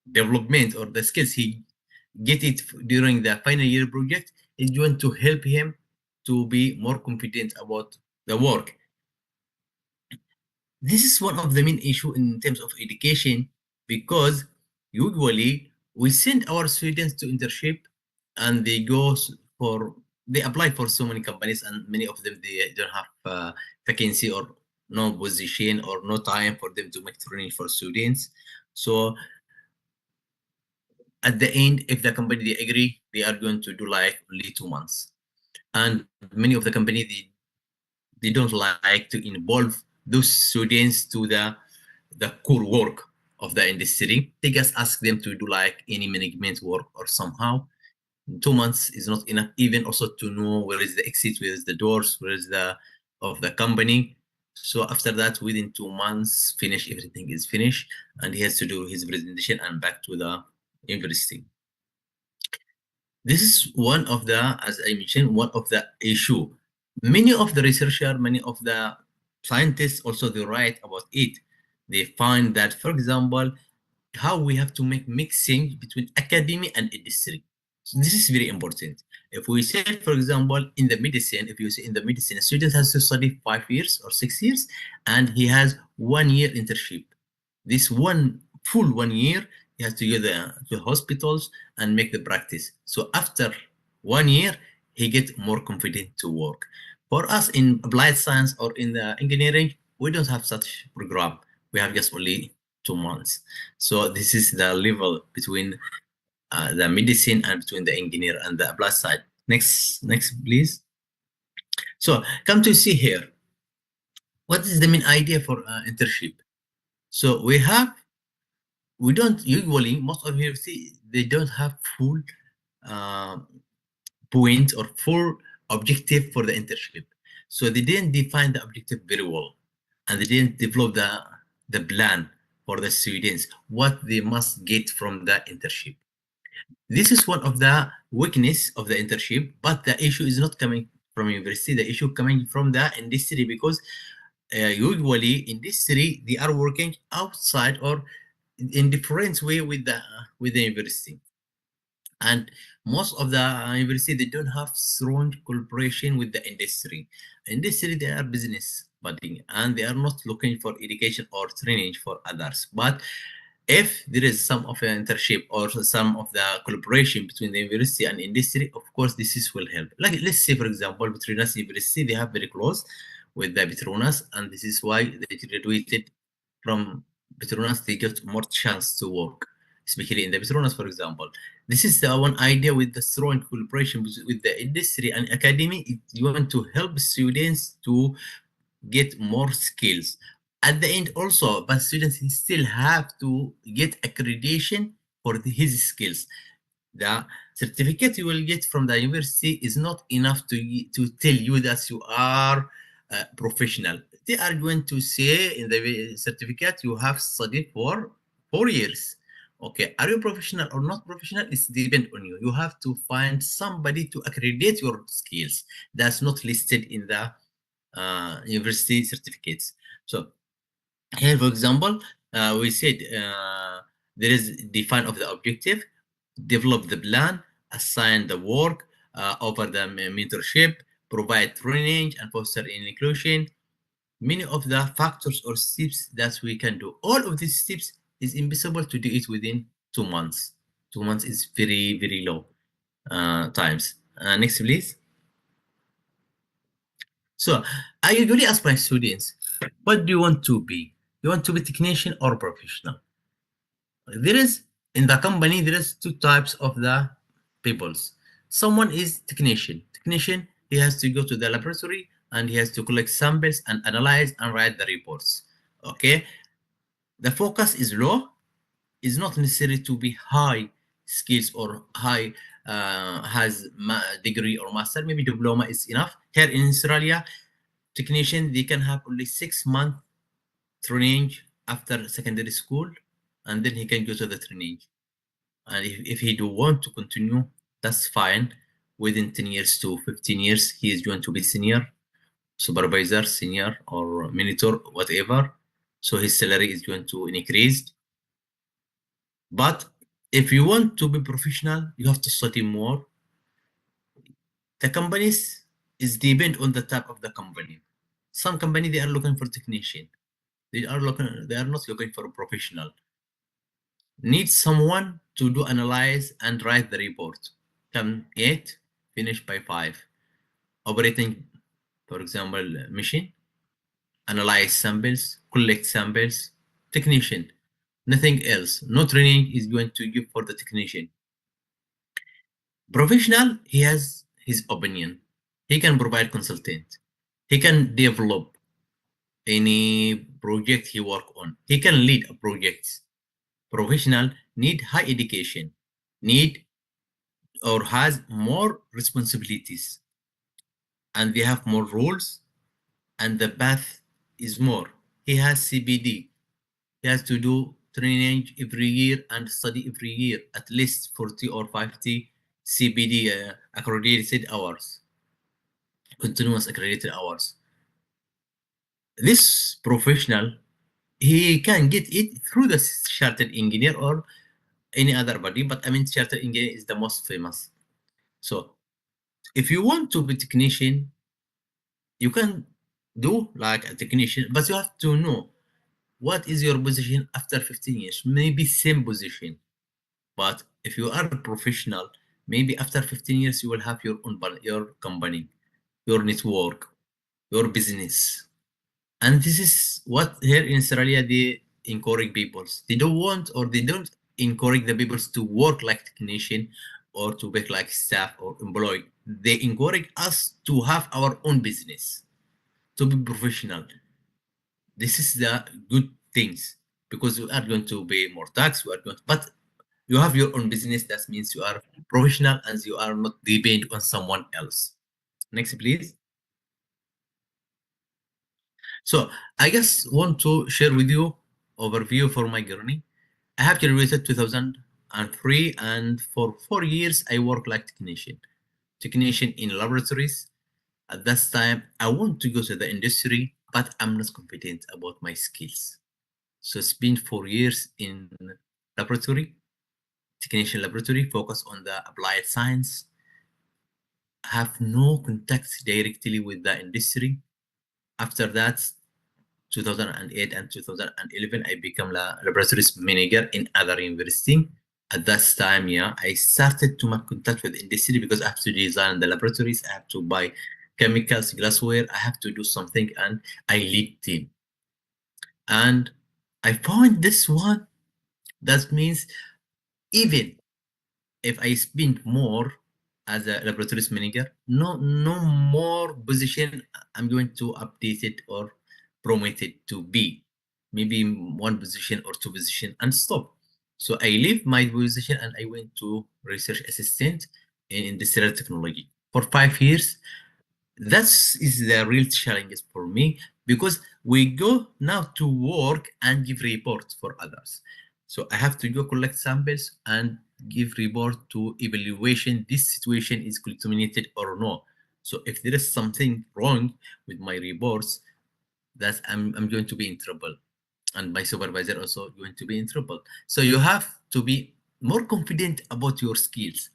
development or the skills he get it during the final year project, is going to help him to be more confident about the work. This is one of the main issue in terms of education, because usually we send our students to internship and they apply for so many companies, and many of them they don't have vacancy or no position or no time for them to make training for students. So at the end, if the company they agree, they are going to do like only 2 months. And many of the company they don't like to involve those students to the core work of the industry. They just ask them to do like any management work or somehow. 2 months is not enough, even also to know where is the exit, where is the doors, where is the of the company. So after that, within 2 months, everything is finished, and he has to do his presentation and back to the university. This is one of the, as I mentioned, one of the issue. Many of the researchers, many of the scientists also they write about it. They find that, for example, how we have to make mixing between academy and industry. So this is very important. If we say, for example, in the medicine, if you say in the medicine, a student has to study 5 years or 6 years, and he has 1 year internship. This full 1 year, he has to go to hospitals and make the practice. So after 1 year, he gets more confident to work. For us in applied science or in the engineering, we don't have such program. We have just only 2 months. So this is the level between the medicine and between the engineer and the applied side. Next, please. So come to see here. What is the main idea for internship? So we don't usually, most of university, they don't have full uh, point or full objective for the internship. So they didn't define the objective very well, and they didn't develop the plan for the students, what they must get from the internship. This is one of the weakness of the internship, but the issue is not coming from university, the issue coming from the industry, because usually industry, they are working outside or in different way with the university. And most of the university, they don't have strong collaboration with the industry. Industry, they are business budding, and they are not looking for education or training for others. But if there is some of an internship or some of the collaboration between the university and industry, of course, this will help. Like, let's say, for example, Petronas University, they have very close with the Petronas, and this is why they graduated from Petronas, they get more chance to work, especially in the Petronas, for example. This is the one idea with the strong collaboration with the industry and academy. You want to help students to get more skills. At the end also, but students still have to get accreditation for his skills. The certificate you will get from the university is not enough to tell you that you are professional. They are going to say in the certificate you have studied for 4 years. Okay, are you professional or not professional? It's depend on you. You have to find somebody to accredit your skills. That's not listed in the university certificates. So here, for example, we said there is define of the objective, develop the plan, assign the work, offer the mentorship, provide training, and foster inclusion. Many of the factors or steps that we can do. All of these steps is impossible to do it within 2 months. 2 months is very, very low times. Next, please. So I usually ask my students, what do you want to be? You want to be technician or professional? There is, in the company, there is 2 types of the peoples. Someone is technician. Technician, he has to go to the laboratory and he has to collect samples and analyze and write the reports. Okay, the focus is low. It's not necessary to be high skills or high has degree or master. Maybe diploma is enough. Here in Australia, technician, they can have only 6 months training after secondary school, and then he can go to the training. And if he do want to continue, that's fine. Within 10 years to 15 years, he is going to be senior, supervisor, senior, or monitor, whatever. So his salary is going to increase. But if you want to be professional, you have to study more. The companies is depend on the type of the company. Some company, they are looking for technician. They are not looking for a professional. Need someone to do analyze and write the report. Come 8, finish by 5. Operating, for example, machine, analyze samples, collect samples, technician. Nothing else. No training is going to give for the technician. Professional, he has his opinion. He can provide consultant. He can develop any project he work on. He can lead a project. Professional need high education, need or has more responsibilities, and they have more roles, and the path is more. He has CBD. He has to do training every year and study every year, at least 40 or 50 CBD accredited hours, continuous accredited hours. This professional, he can get it through the chartered engineer or any other body, but I mean chartered engineer is the most famous. So if you want to be technician, you can do like a technician, but you have to know what is your position after 15 years. Maybe same position, but if you are a professional, maybe after 15 years you will have your own your company, your network, your business. And this is what here in Australia encourage people. They don't want, or they don't encourage the people to work like technician or to work like staff or employee. They encourage us to have our own business, to be professional. This is the good things, because we are going to pay more tax. We are going to, but you have your own business. That means you are professional and you are not dependent on someone else. Next, please. So I just want to share with you overview for my journey. I have graduated 2003, and for 4 years I worked like technician in laboratories. At that time, I want to go to the industry, but I'm not confident about my skills. So it's been 4 years in laboratory, technician laboratory, focus on the applied science. I have no contact directly with the industry. After that, 2008 and 2011, I became a laboratories manager in other university. At that time, yeah, I started to make contact with industry because I have to design the laboratories, I have to buy chemicals, glassware, I have to do something, and I lead team. And I found this one. That means even if I spend more as a laboratories manager, no more position I'm going to update it or promote it to be. Maybe one position or two position and stop. So I leave my position and I went to research assistant in industrial technology for 5 years. That is the real challenge for me, because we go now to work and give reports for others. So I have to go collect samples and give report to evaluation. This situation is contaminated or no. So if there is something wrong with my reports, that I'm going to be in trouble, and my supervisor also going to be in trouble. So you have to be more confident about your skills.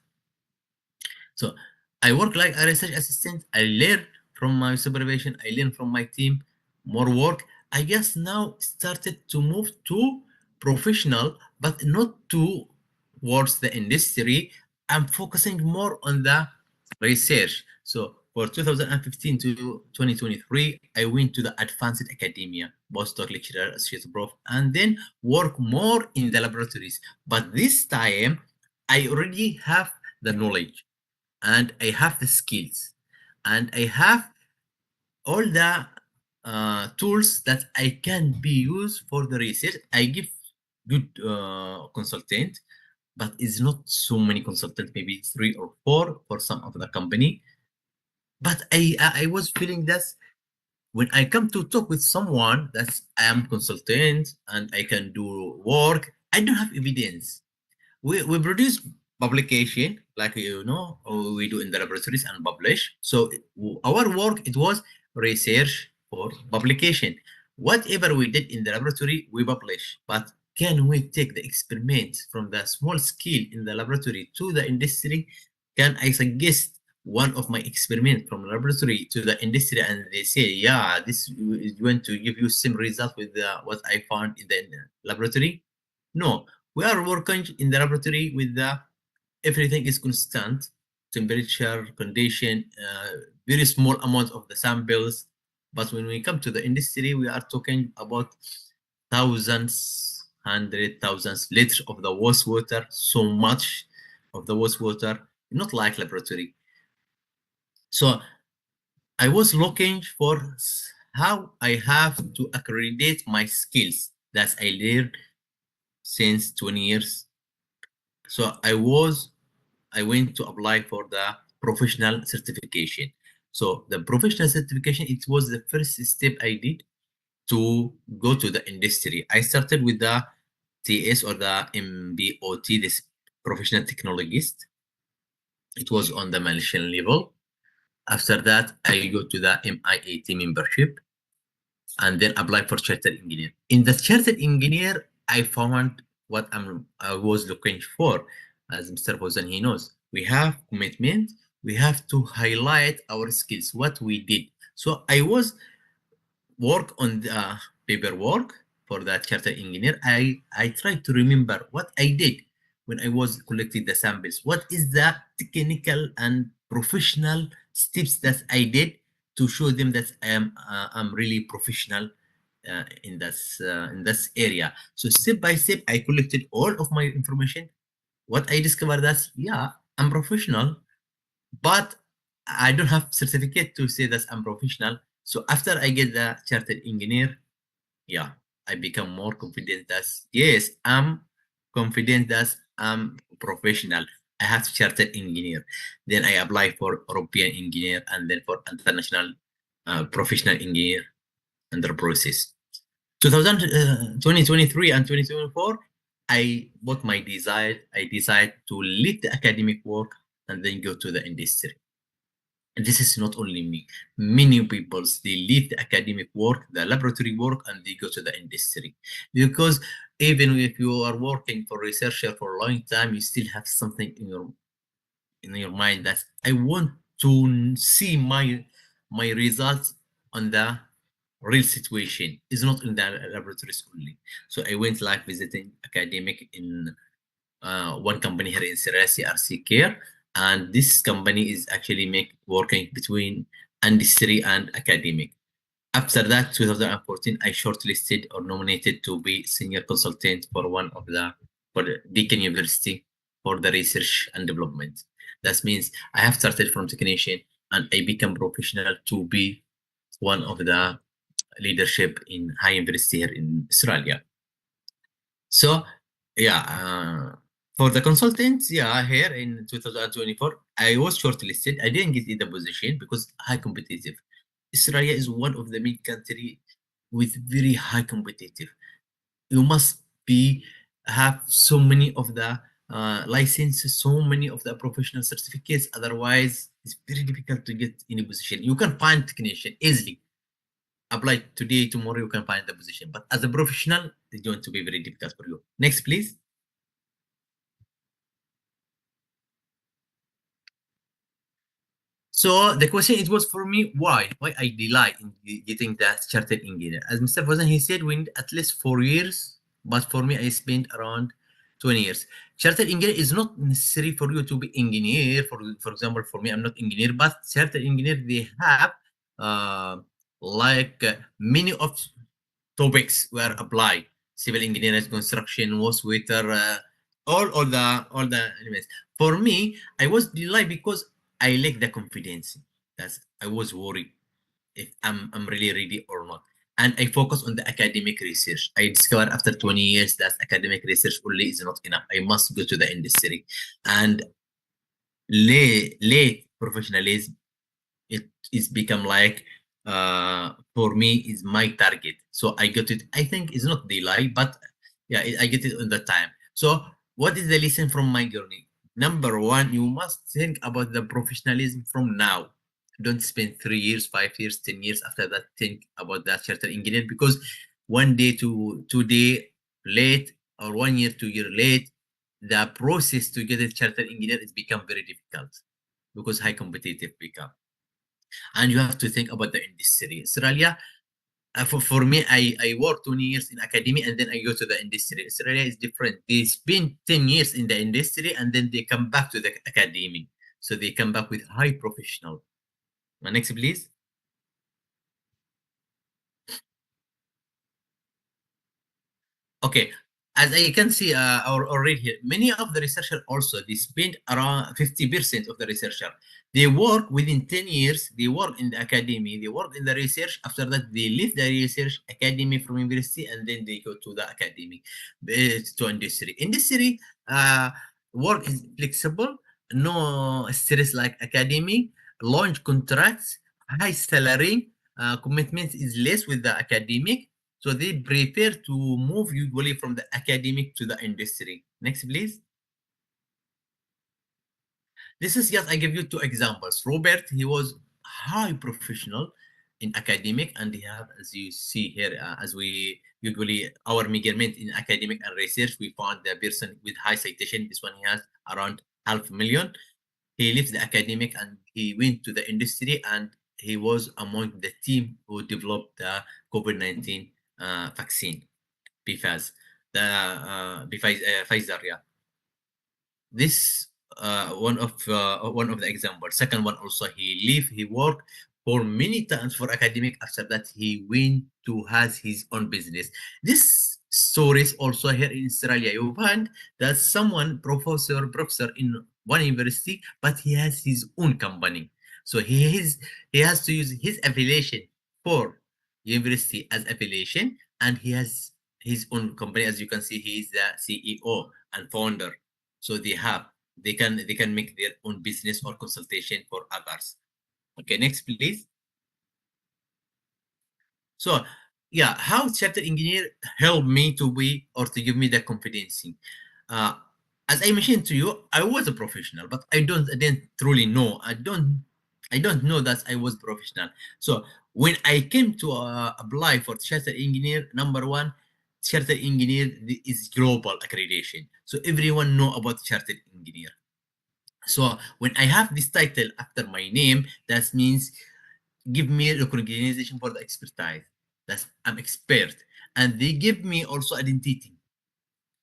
So I work like a research assistant. I learn from my supervision. I learn from my team. More work. I just now started to move to professional, but not towards the industry. I'm focusing more on the research. So for 2015 to 2023, I went to the advanced academia, postdoc lecturer, associate prof, and then work more in the laboratories. But this time, I already have the knowledge, and I have the skills, and I have all the tools that I can be used for the research. I give good consultant, but it's not so many consultants, maybe 3 or 4 for some of the company. But I was feeling that when I come to talk with someone that I am consultant and I can do work, I don't have evidence. We produce publication, like we do in the laboratories and publish. So our work, it was research for publication. Whatever we did in the laboratory, we publish. But can we take the experiment from the small scale in the laboratory to the industry? Can I suggest one of my experiment from laboratory to the industry, and they say, yeah, this is going to give you same result with what I found in the laboratory? No, we are working in the laboratory with the everything is constant, temperature, condition, very small amount of the samples. But when we come to the industry, we are talking about thousands, 100,000 liters of the wastewater, so much of the wastewater, not like laboratory. So I was looking for how I have to accredit my skills that I learned since 20 years. So I went to apply for the professional certification. So the professional certification, it was the first step I did to go to the industry. I started with the TS or the MBOT, this professional technologist. It was on the Malaysian level. After that, I go to the IET membership and then apply for chartered engineer. In the chartered engineer, I found what I was looking for. As Mr. Fauzan, he knows, we have commitment, we have to highlight our skills, what we did. So I was work on the paperwork for that chartered engineer. I tried to remember what I did when I was collecting the samples. What is the technical and professional steps that I did to show them that I'm really professional in this area. So step by step, I collected all of my information. What I discovered that yeah, I'm professional, but I don't have certificate to say that I'm professional. So after I get the chartered engineer, yeah, I become more confident that yes, I'm confident that I'm professional. I have chartered engineer. Then I apply for European engineer and then for international professional engineer under process. 2023 and 2024, I bought my desire. I decided to leave the academic work and then go to the industry. And this is not only me. Many people, they leave the academic work, the laboratory work, and they go to the industry. Because even if you are working for researcher for a long time, you still have something in your mind that I want to see my results on the real situation. It's not in the laboratories only. So I went like visiting academic in one company here in Syria, CRC Care, and this company is actually working between industry and academic. After that, 2014, I shortlisted or nominated to be senior consultant for one of the for Deakin University for the research and development. That means I have started from technician and I become professional to be one of the leadership in high university here in Australia. So yeah, for the consultants, yeah, here in 2024, I was shortlisted. I didn't get the position because high competitive. Australia is one of the main country with very high competitive. You must have so many of the licenses, so many of the professional certificates. Otherwise, it's very difficult to get any position. You can find technician easily. Apply today, tomorrow you can find the position. But as a professional, it's going to be very difficult for you. Next, please. So the question it was for me, why I delay in getting that chartered engineer? As Mr. Fauzan, he said we need at least 4 years, but for me, I spent around 20 years. Chartered engineer is not necessary for you to be engineer. For example, for me, I'm not engineer, but chartered engineer, they have many of topics were applied. Civil engineering, construction, water, all the elements. For me, I was delayed because I lack the confidence. That's I was worried if I'm really ready or not. And I focus on the academic research. I discovered after 20 years that academic research only is not enough. I must go to the industry. And late professionalism, it is become like for me is my target. So I get it. I think it's not delay, but yeah, I get it on the time. So what is the lesson from my journey? Number one, you must think about the professionalism from now. Don't spend 3 years, 5 years, 10 years after that. Think about that chartered engineer because one day to 2 day late or 1 year, 2 year late, the process to get a chartered engineer is become very difficult because high competitive become. And you have to think about the industry. Australia, for me, I work 20 years in academy and then I go to the industry. Australia is different. They spend 10 years in the industry and then they come back to the academy. So they come back with high professional. Next, please. Okay, as I can see or read here, many of the researchers also, they spend around 50% of the researcher. They work within 10 years, they work in the academy, they work in the research. After that, they leave the research academy from university and then they go to the academy, to industry. Industry work is flexible, no stress like academy, launch contracts, high salary, commitment is less with the academic. So they prefer to move usually from the academic to the industry. Next, please. This is just, I give you 2 examples. Robert, he was high professional in academic and he have, as you see here, as we usually, our measurement in academic and research, we found the person with high citation. This one, he has around 500,000. He left the academic and he went to the industry and he was among the team who developed the COVID-19 vaccine, PFAS, the Pfizer, yeah. This one of the examples. Second one also, he worked for many times for academic. After that, he went to has his own business. This stories also here in Australia. You find that someone professor in one university, but he has his own company. So he has to use his affiliation for university as affiliation, and he has his own company. As you can see, he is the CEO and founder. So they can make their own business or consultation for others. Okay, next please. So yeah, how chartered engineer helped me to be or to give me the confidence. As I mentioned to you, I was a professional, but I didn't truly know. I don't know that I was professional. So when I came to apply for chartered engineer, number one, chartered engineer is global accreditation. So everyone know about chartered engineer. So when I have this title after my name, that means give me recognition for the expertise. That's I'm expert, and they give me also identity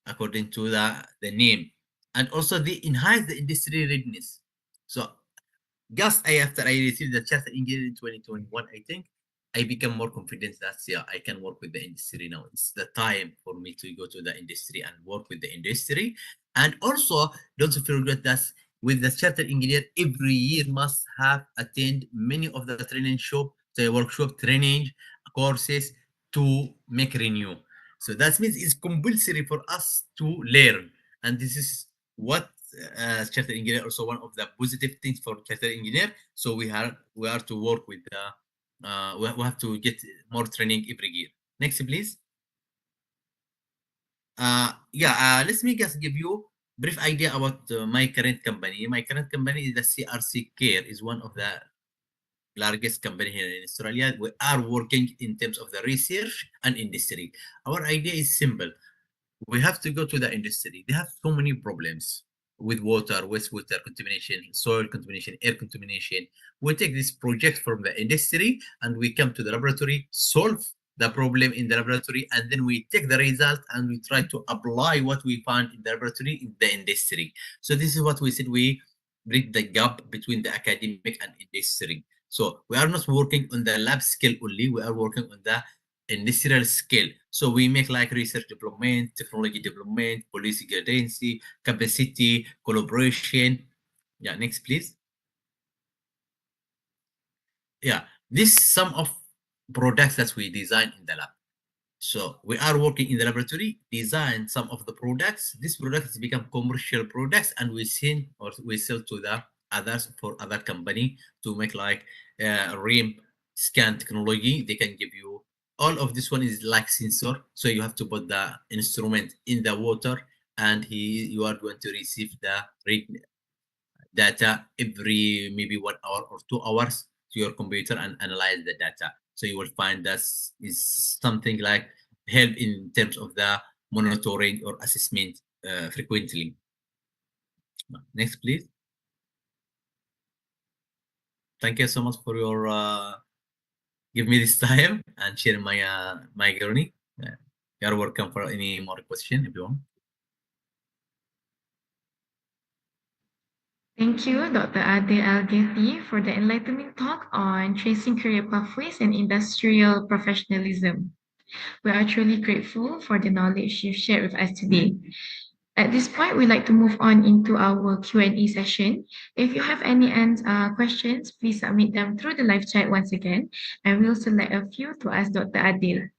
according to the name, and also they enhance the industry readiness. So just after I received the charter engineer in 2021, I think I become more confident that yeah, I can work with the industry now. It's the time for me to go to the industry and work with the industry. And also, don't forget that with the charter engineer, every year must have attend many of the training the workshop training courses to make renew. So that means it's compulsory for us to learn. And this is what charter engineer also one of the positive things for charter engineer. So we are to work with the we have to get more training every year. Next please. Let me just give you brief idea about my current company. My current company is the CRC Care, is one of the largest company here in Australia. We are working in terms of the research and industry. Our idea is simple. We have to go to the industry. They have so many problems with water, wastewater contamination, soil contamination, air contamination. We take this project from the industry and we come to the laboratory, solve the problem in the laboratory, and then we take the result and we try to apply what we found in the laboratory in the industry. So this is what we said, we bridge the gap between the academic and industry. So we are not working on the lab scale only, we are working on the industrial scale. So we make like research development, technology development, policy guidance, capacity, collaboration. Yeah, next please. Yeah, this some of products that we design in the lab. So we are working in the laboratory, design some of the products. These products become commercial products, and we sell to the others for other company to make like rim scan technology. They can give you all of this one is like sensor. So you have to put the instrument in the water, and you are going to receive the data every maybe 1 hour or 2 hours to your computer and analyze the data. So you will find that is something like help in terms of the monitoring or assessment frequently. Next, please. Thank you so much for your give me this time and share my journey. You're welcome for any more question if you want. Thank you, Dr. Adil Al-Ghathi, for the enlightening talk on tracing career pathways and industrial professionalism. We are truly grateful for the knowledge you've shared with us today. At this point, we'd like to move on into our Q&A session. If you have any questions, please submit them through the live chat once again, and we'll select a few to ask Dr. Adil.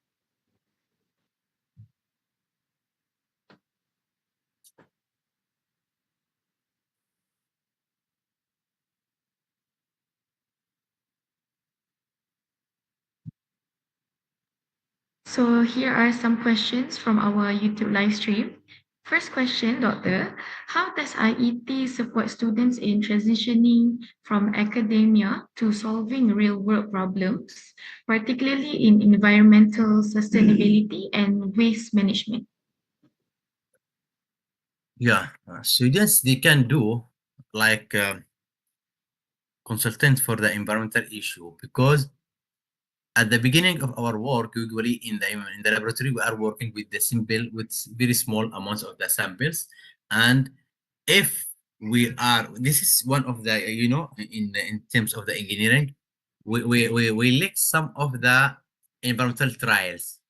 So here are some questions from our YouTube live stream. First question, Doctor, how does IET support students in transitioning from academia to solving real-world problems, particularly in environmental sustainability and waste management? Yeah, students, they can do like consultant for the environmental issue, because at the beginning of our work, usually in the laboratory, we are working with with very small amounts of the samples. And if this is one of the, in terms of the engineering, we list some of the environmental trials,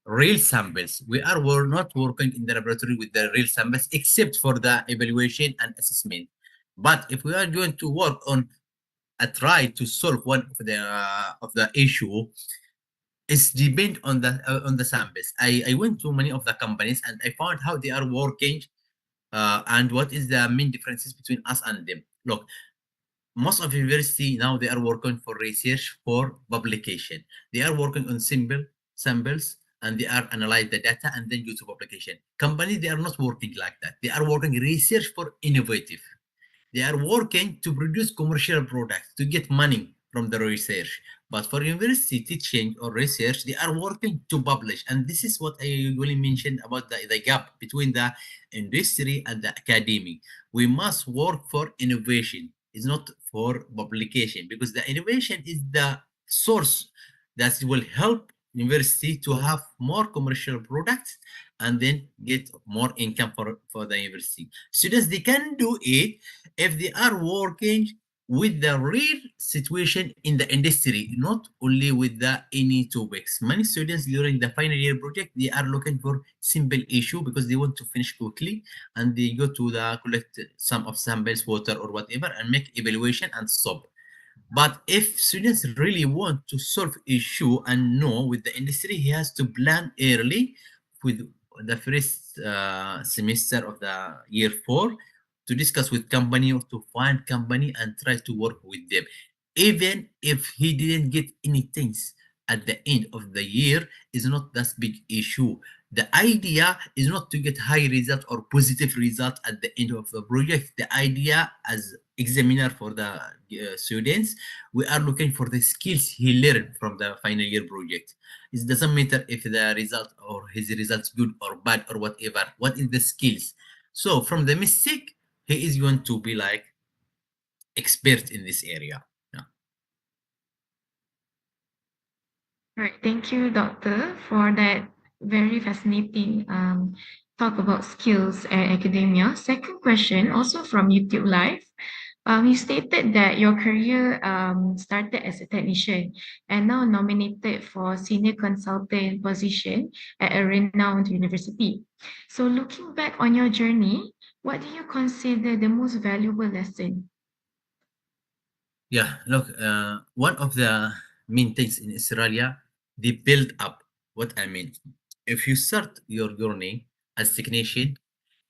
real samples. We're not working in the laboratory with the real samples except for the evaluation and assessment. But if we are going to work on a try to solve one of the issue, it's depend on the samples. I went to many of the companies and I found how they are working and what is the main differences between us and them. Look, most of university now they are working for research for publication. They are working on simple samples and they are analyze the data and then go to publication. Companies they are not working like that. They are working research for innovative. They are working to produce commercial products to get money from the research. But for university teaching or research, they are working to publish. And this is what I usually mentioned about the gap between the industry and the academy. We must work for innovation. It's not for publication because the innovation is the source that will help university to have more commercial products and then get more income for the university. Students, they can do it if they are working with the real situation in the industry, not only with the any topics. Many students during the final year project, they are looking for simple issue because they want to finish quickly and they go to the collect some of samples, water or whatever and make evaluation and stop. But if students really want to solve issue and know with the industry, he has to plan early with the first semester of the year 4 to discuss with company or to find company and try to work with them. Even if he didn't get anything at the end of the year, is not that big issue. The idea is not to get high result or positive result at the end of the project. The idea as examiner for the students, we are looking for the skills he learned from the final year project. It doesn't matter if the result or his results good or bad or whatever. What is the skills? So from the mistake, he is going to be like expert in this area. Yeah. All right, thank you, Doctor, for that very fascinating talk about skills and academia. Second question, also from YouTube Live. You stated that your career started as a technician and now nominated for senior consultant position at a renowned university. So, looking back on your journey, what do you consider the most valuable lesson? Yeah, look, one of the main things in Australia, they build up. What I mean, if you start your journey as technician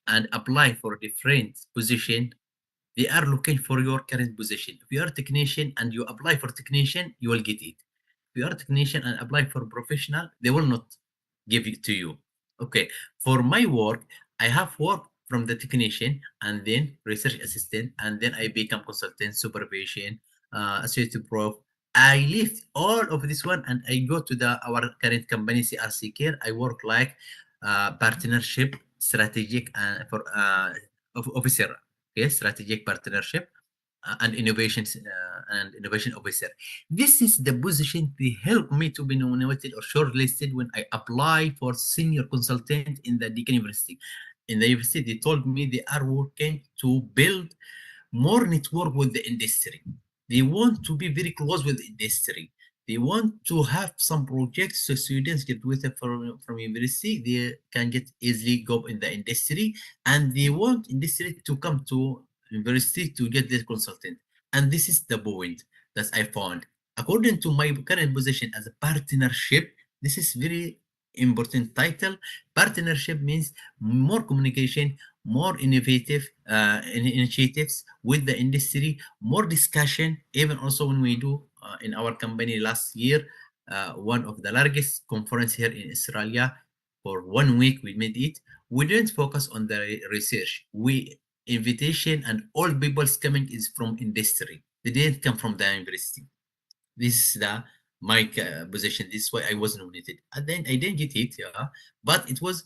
and apply for a different position, they are looking for your current position. If you are a technician and you apply for technician, you will get it. If you are a technician and apply for professional, they will not give it to you. Okay, for my work, I have work from the technician and then research assistant, and then I become consultant, supervision, associate prof. I left all of this one and I go to the our current company CRC Care. I work like partnership, strategic, for officer. Yes, strategic partnership and innovation officer. This is the position they help me to be nominated or shortlisted when I apply for senior consultant in the Deakin University. In the university, they told me they are working to build more network with the industry. They want to be very close with the industry. They want to have some projects so students graduated from university, they can get easily go in the industry, and they want industry to come to university to get this consultant. And this is the point that I found. According to my current position as a partnership, this is very important title. Partnership means more communication, more innovative initiatives with the industry, more discussion. Even also when we do in our company last year, one of the largest conference here in Australia, for 1 week we made it. We didn't focus on the research. We invitation and all people's coming is from industry. They didn't come from the university. This is the my position. This is why I was nominated. And then I didn't get it, yeah, but it was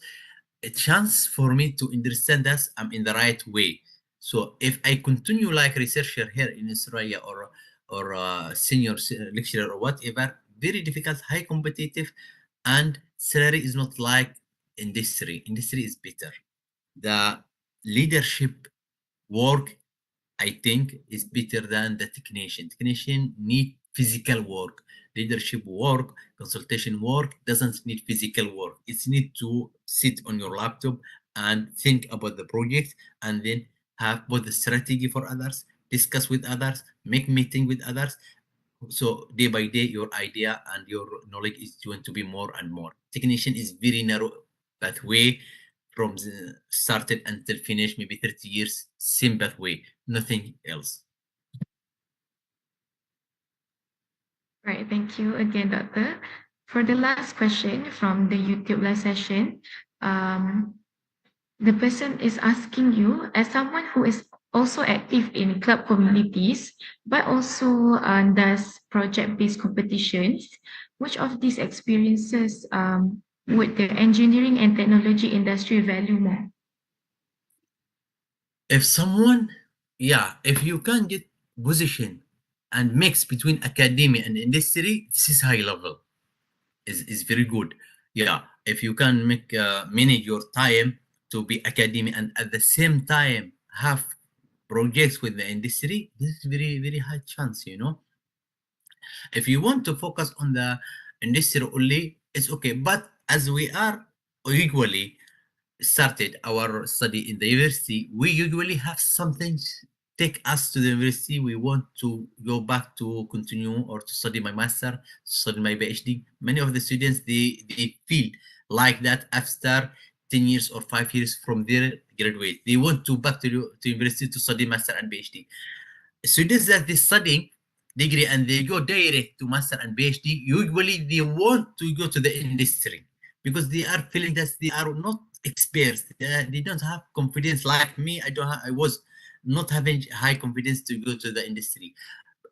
a chance for me to understand that I'm in the right way. So if I continue like researcher here in Australia or senior lecturer or whatever, very difficult, high competitive, and salary is not like industry. Industry is better. The leadership work, I think, is better than the technician. Technician need physical work. Leadership work, consultation work doesn't need physical work. It's need to sit on your laptop and think about the project, and then have both the strategy for others, discuss with others, make meeting with others. So day by day, your idea and your knowledge is going to be more and more. Technician is very narrow pathway from the started until finish, maybe 30 years, same pathway, nothing else. Right, thank you again, Doctor. For the last question from the YouTube live session, the person is asking you, as someone who is also active in club communities, but also does project-based competitions, which of these experiences would the engineering and technology industry value more? If someone, if you can get position and mix between academia and industry, this is high level. Is very good. Yeah, if you can make manage your time to be academia and at the same time have projects with the industry, this is very high chance. If you want to focus on the industry only, it's okay. But as we are equally started our study in the university, we usually have something take us to the university. We want to go back to continue or to study my master, study my PhD. Many of the students, they feel like that after 10 years or 5 years from their graduate. They want to back to university to study master and PhD. Students that they studying degree and they go direct to master and PhD, usually they want to go to the industry because they are feeling that they are not experts. They don't have confidence like me. I was not having high confidence to go to the industry.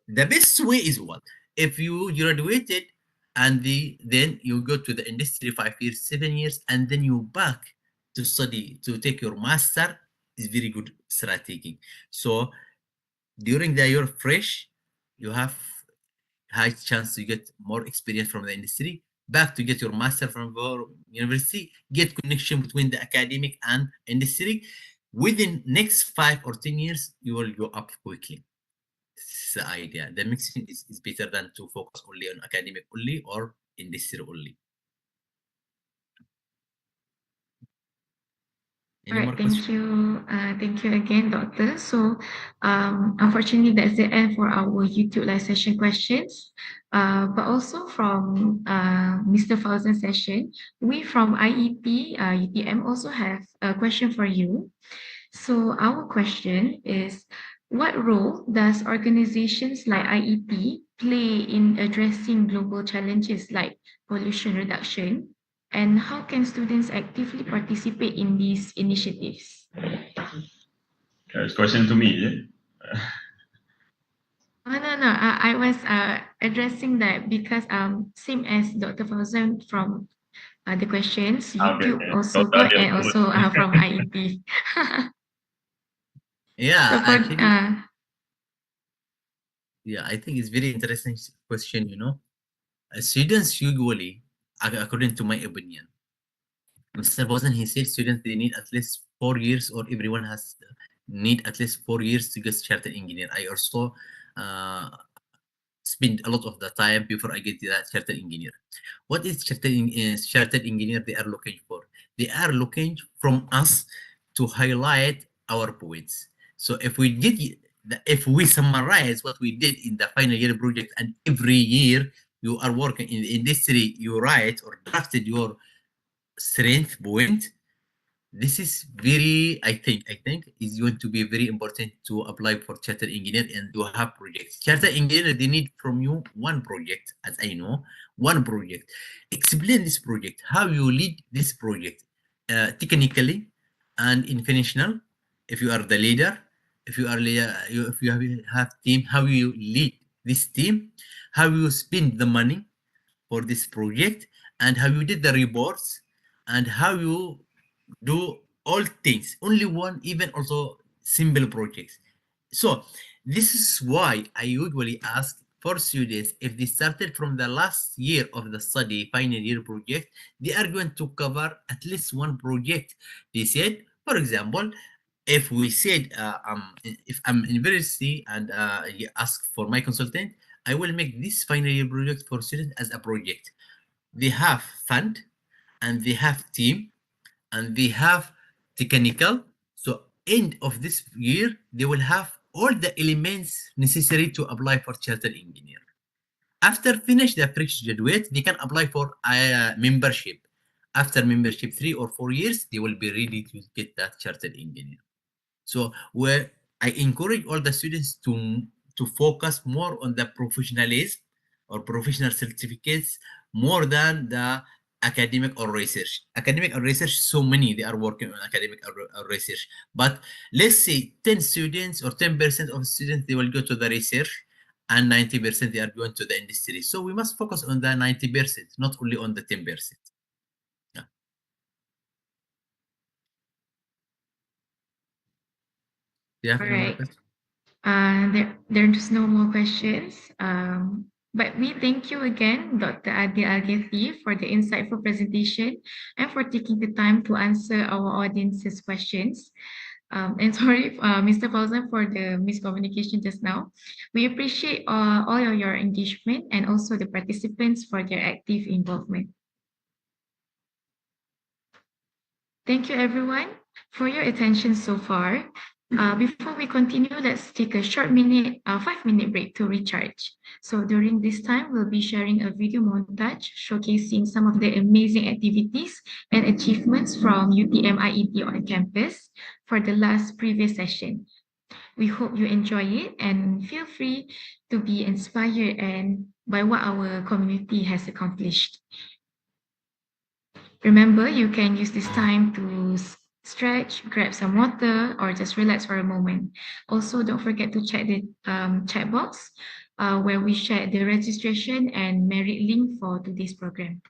The best way is what? If you graduated and then you go to the industry 5 years, 7 years, and then you back to study to take your master is very good strategy. So during the year fresh, you have high chance to get more experience from the industry, back to get your master from your university, get connection between the academic and industry. Within next 5 or 10 years, you will go up quickly. This is the idea. The mixing is better than to focus only on academic only or industry only. All right, thank you again, Doctor. So, unfortunately, that's the end for our YouTube live session questions. But also from Mr. Fauzan session, we from IET, UTM also have a question for you. So, our question is, what role does organizations like IET play in addressing global challenges like pollution reduction? And how can students actively participate in these initiatives? It's question to me, yeah? Oh, no. I was addressing that because same as Dr. Fauzan from the questions, YouTube Okay. also Dr. got, Adil, and also from IET. Yeah, So for, actually, yeah, I think it's very interesting question, students usually, according to my opinion, Mr. Bosan, he said students, they need at least 4 years, or everyone has need at least 4 years to get chartered engineer. I also spend a lot of the time before I get that chartered engineer. What is chartered engineer they are looking for? They are looking from us to highlight our points. So if we summarize what we did in the final year project, and every year you are working in the industry, you write or drafted your strength point. This is very, I think is going to be very important to apply for chartered engineer and to have projects. Chartered engineer, they need from you one project, as I know, one project. Explain this project, how you lead this project, technically and informational. If you are the leader, if you have team, how you lead this team, how you spend the money for this project, and how you did the reports, and how you do all things, only one, even also simple projects. So this is why I usually ask for students, if they started from the last year of the study, final year project, they are going to cover at least one project. They said, for example, if we said if I'm in university and you ask for my consultant, I will make this final year project for students as a project. They have fund, and they have team, and they have technical. So end of this year, they will have all the elements necessary to apply for chartered engineer. After finish the fresh graduate, they can apply for a membership. After membership, 3 or 4 years, they will be ready to get that chartered engineer. So where I encourage all the students to focus more on the professionalism or professional certificates more than the academic or research. Academic or research, so many they are working on academic or research. But let's say 10 students or 10% of students they will go to the research, and 90% they are going to the industry. So we must focus on the 90%, not only on the 10%. Yeah. Do you have All any more right. questions? There's no more questions. But we thank you again, Dr. Adil Al-Ghathi, for the insightful presentation and for taking the time to answer our audience's questions. And sorry, Mr. Fauzan, for the miscommunication just now. We appreciate all of your engagement and also the participants for their active involvement. Thank you, everyone, for your attention so far. Before we continue, let's take a short 5-minute break to recharge. So during this time, we'll be sharing a video montage showcasing some of the amazing activities and achievements from UTM IET on campus for the last previous session. We hope you enjoy it and feel free to be inspired and by what our community has accomplished. Remember, you can use this time to stretch, grab some water, or just relax for a moment. Also, don't forget to check the chat box where we share the registration and merit link for today's program.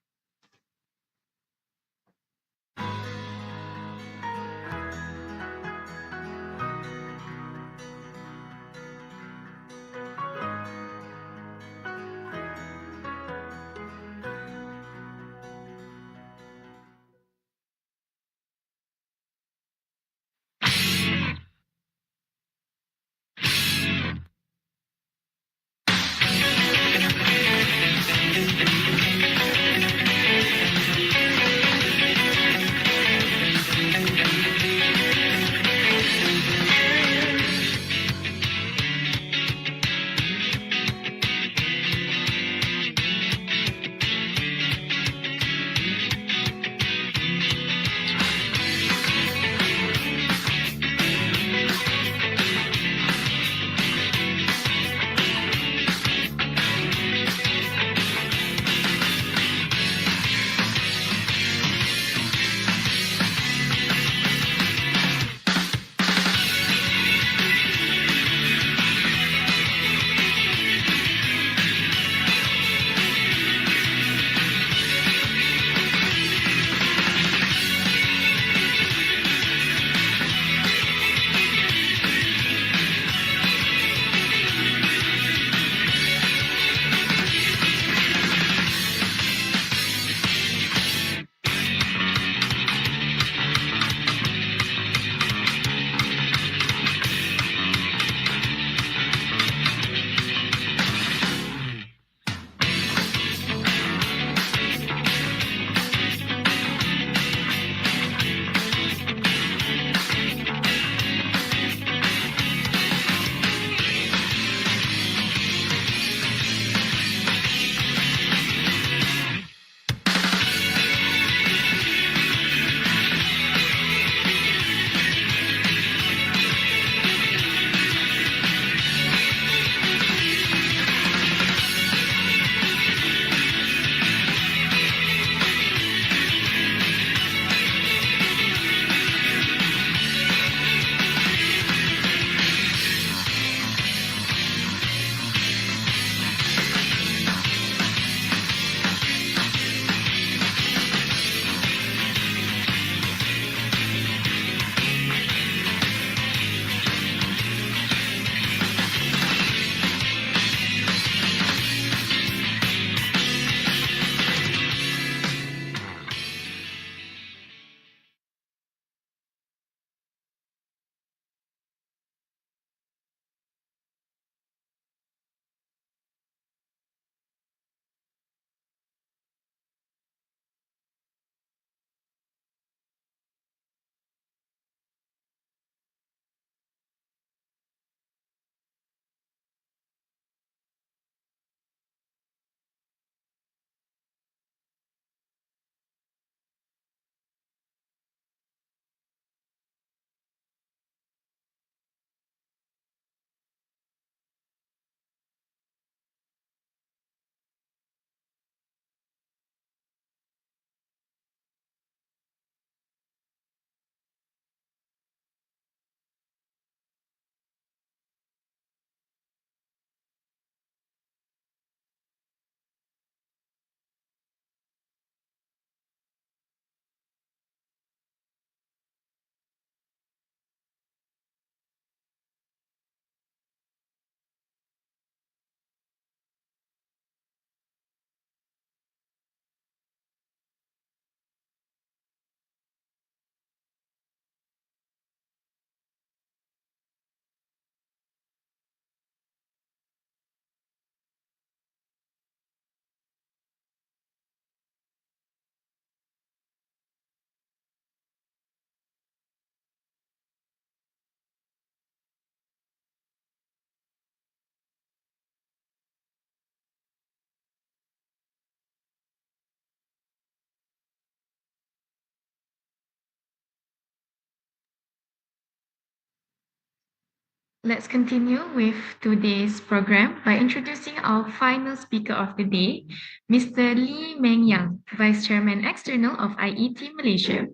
Let's continue with today's program by introducing our final speaker of the day, Mr. Lee Meng Yang, Vice Chairman External of IET Malaysia.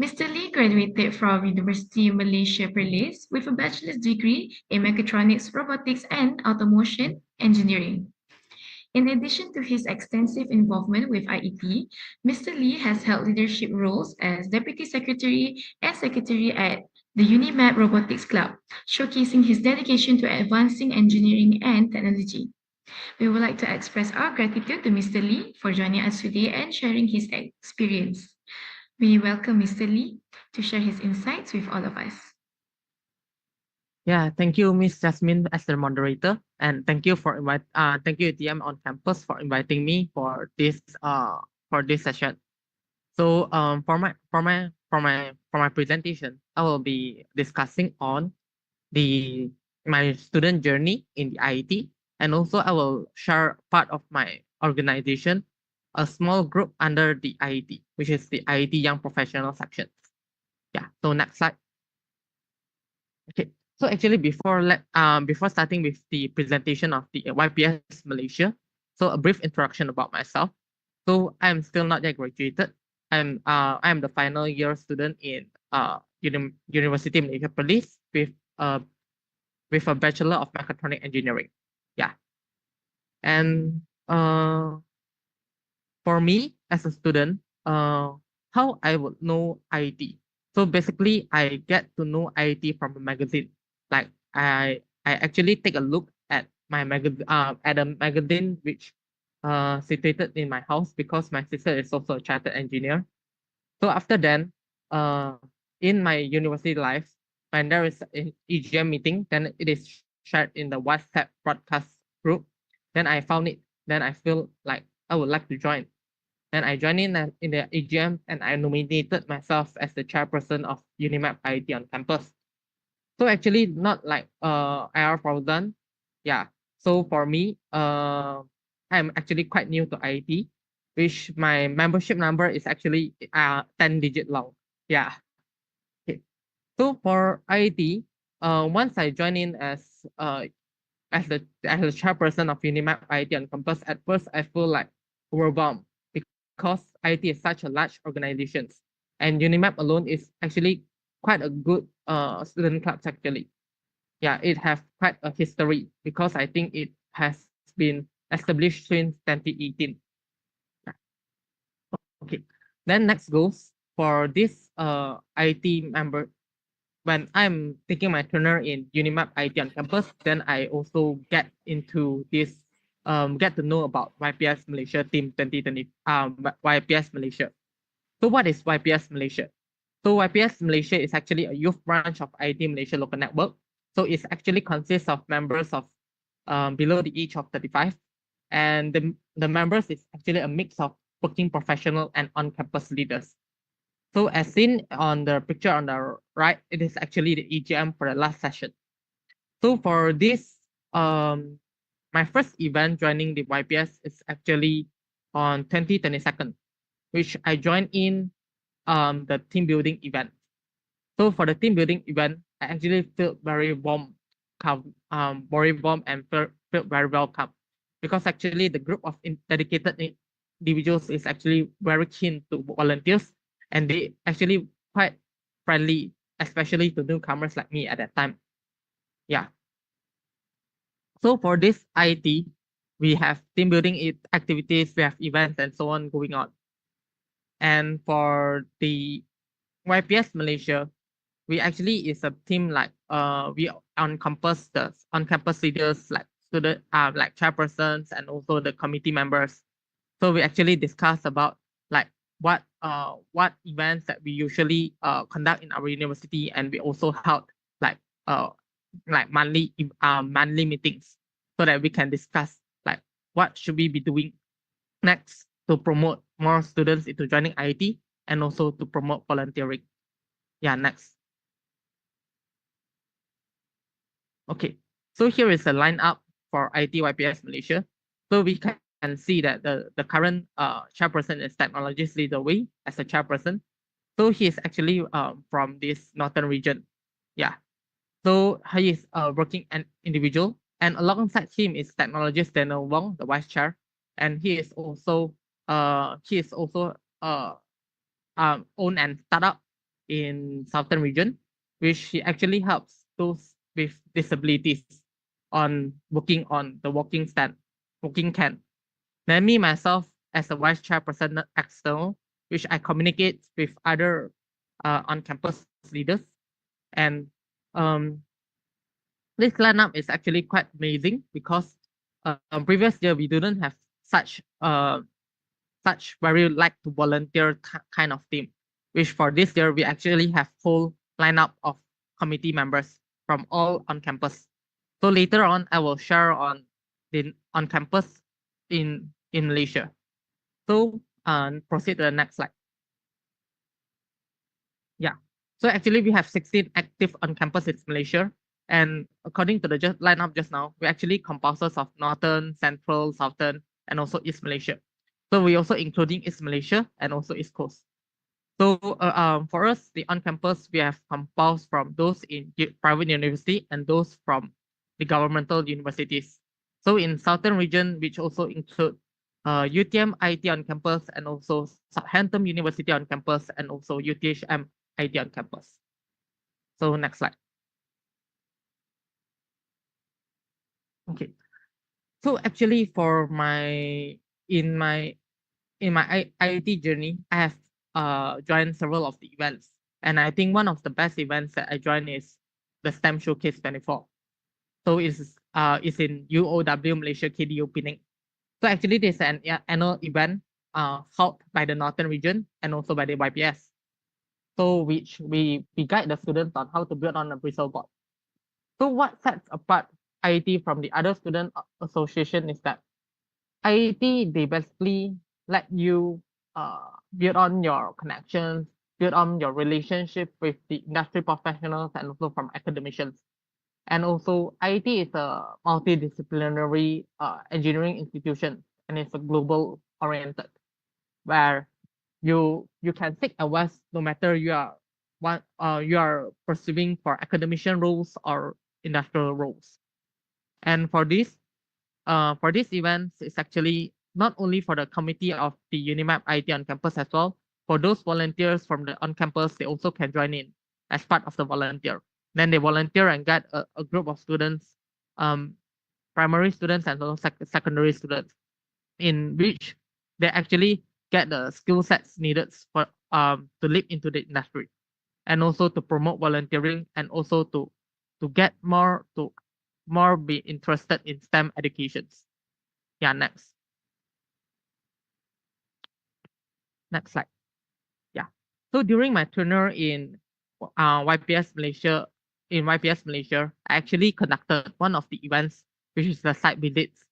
Mr. Lee graduated from University Malaysia Perlis with a bachelor's degree in mechatronics, robotics, and automation engineering. In addition to his extensive involvement with IET, Mr. Lee has held leadership roles as Deputy Secretary and Secretary at the Unimap Robotics Club, showcasing his dedication to advancing engineering and technology. We would like to express our gratitude to Mr. Lee for joining us today and sharing his experience. We welcome Mr. Lee to share his insights with all of us. Yeah, thank you, Miss Jasmine, as the moderator, and thank you thank you TM on campus for inviting me for this session. So for my presentation, I will be discussing on my student journey in the IET, and also I will share part of my organization, a small group under the IET, which is the IET Young Professional section. Yeah. So next slide. Okay. So actually, before starting with the presentation of the YPS Malaysia, so a brief introduction about myself. So I'm still not yet graduated. I'm the final year student in University Malaysia Perlis with a Bachelor of Mechatronic Engineering. Yeah. And for me as a student, how I would know IET. So basically, I get to know IET from a magazine. Like I actually take a look at my magazine at a magazine which situated in my house because my sister is also a chartered engineer. So after then, in my university life, when there is an EGM meeting, then it is shared in the WhatsApp broadcast group. Then I found it. Then I feel like I would like to join. Then I joined in the EGM and I nominated myself as the chairperson of Unimap IET on campus. So actually not like IR Fauzan. Yeah. So for me, I'm actually quite new to IET, which my membership number is actually 10-digit long. Yeah. Okay. So for IET, once I join in as the chairperson of Unimap IET on campus, at first I feel like overwhelmed because IET is such a large organization, and Unimap alone is actually quite a good student club actually. Yeah, it has quite a history because I think it has been established since 2018. Yeah. Okay, then next goes for this IET member. When I'm taking my trainer in Unimap IET on campus, then I also get into this get to know about YPS Malaysia Team 2020 YPS Malaysia. So what is YPS Malaysia? So YPS Malaysia is actually a youth branch of IET Malaysia local network. So it actually consists of members of below the age of 35. And the members is actually a mix of working professional and on-campus leaders. So as seen on the picture on the right, it is actually the EGM for the last session. So for this, my first event joining the YPS is actually on 2022, which I joined in the team building event. So for the team building event, I actually felt very warm, very warm and felt very welcome because actually the group of dedicated individuals is actually very keen to volunteers and they actually quite friendly, especially to newcomers like me at that time. Yeah. So for this IET, we have team building activities, we have events and so on going on. And for the YPS Malaysia, we actually is a team like we on-campus leaders like student like chairpersons and also the committee members. So we actually discuss about like what events that we usually conduct in our university, and we also held like monthly meetings so that we can discuss like what should we be doing next to promote more students into joining IET and also to promote volunteering. Yeah, next. Okay, so here is the lineup for IET YPS Malaysia. So we can see that the current chairperson is Technologist Leader Wei as a chairperson. So he is actually from this northern region. Yeah. So he is a working an individual, and alongside him is technologist Daniel Wong, the vice chair, and he is also own and startup in southern region, which he actually helps those with disabilities on working on the walking can. Then me myself as a vice chairperson external, which I communicate with other on-campus leaders, and um, this lineup is actually quite amazing because previous year we didn't have such very like to volunteer kind of team, which for this year we actually have full lineup of committee members from all on campus. So later on, I will share on the on campus in Malaysia. So proceed to the next slide. Yeah. So actually we have 16 active on campus in Malaysia. And according to the lineup just now, we actually composers of Northern, Central, Southern, and also East Malaysia. So we also including East Malaysia and also East Coast. So for us, the on-campus, we have composed from those in private university and those from the governmental universities. So in Southern region, which also include UTM IET on campus and also Southampton University on campus and also UTHM IET on campus. So next slide. Okay. So actually for in my IET journey, I have joined several of the events. And I think one of the best events that I joined is the STEM Showcase 24. So it's in UOW Malaysia KDU Penang. So actually this is an annual event held by the Northern region and also by the YPS. So which we guide the students on how to build on a bristle board. So what sets apart IET from the other student association is that IET, they basically let you build on your connections, build on your relationship with the industry professionals and also from academicians. And also IET is a multidisciplinary engineering institution and it's a global oriented where you can take advice no matter you are pursuing for academician roles or industrial roles. And for this event, it's actually not only for the committee of the Unimap IT on campus as well. For those volunteers from the on campus, they also can join in as part of the volunteer. Then they volunteer and get a group of students, primary students and also secondary students, in which they actually get the skill sets needed for to live into the industry, and also to promote volunteering and also to get more be interested in STEM educations. Yeah, next slide. Yeah. So during my tenure in YPS Malaysia, I actually conducted one of the events, which is the site visits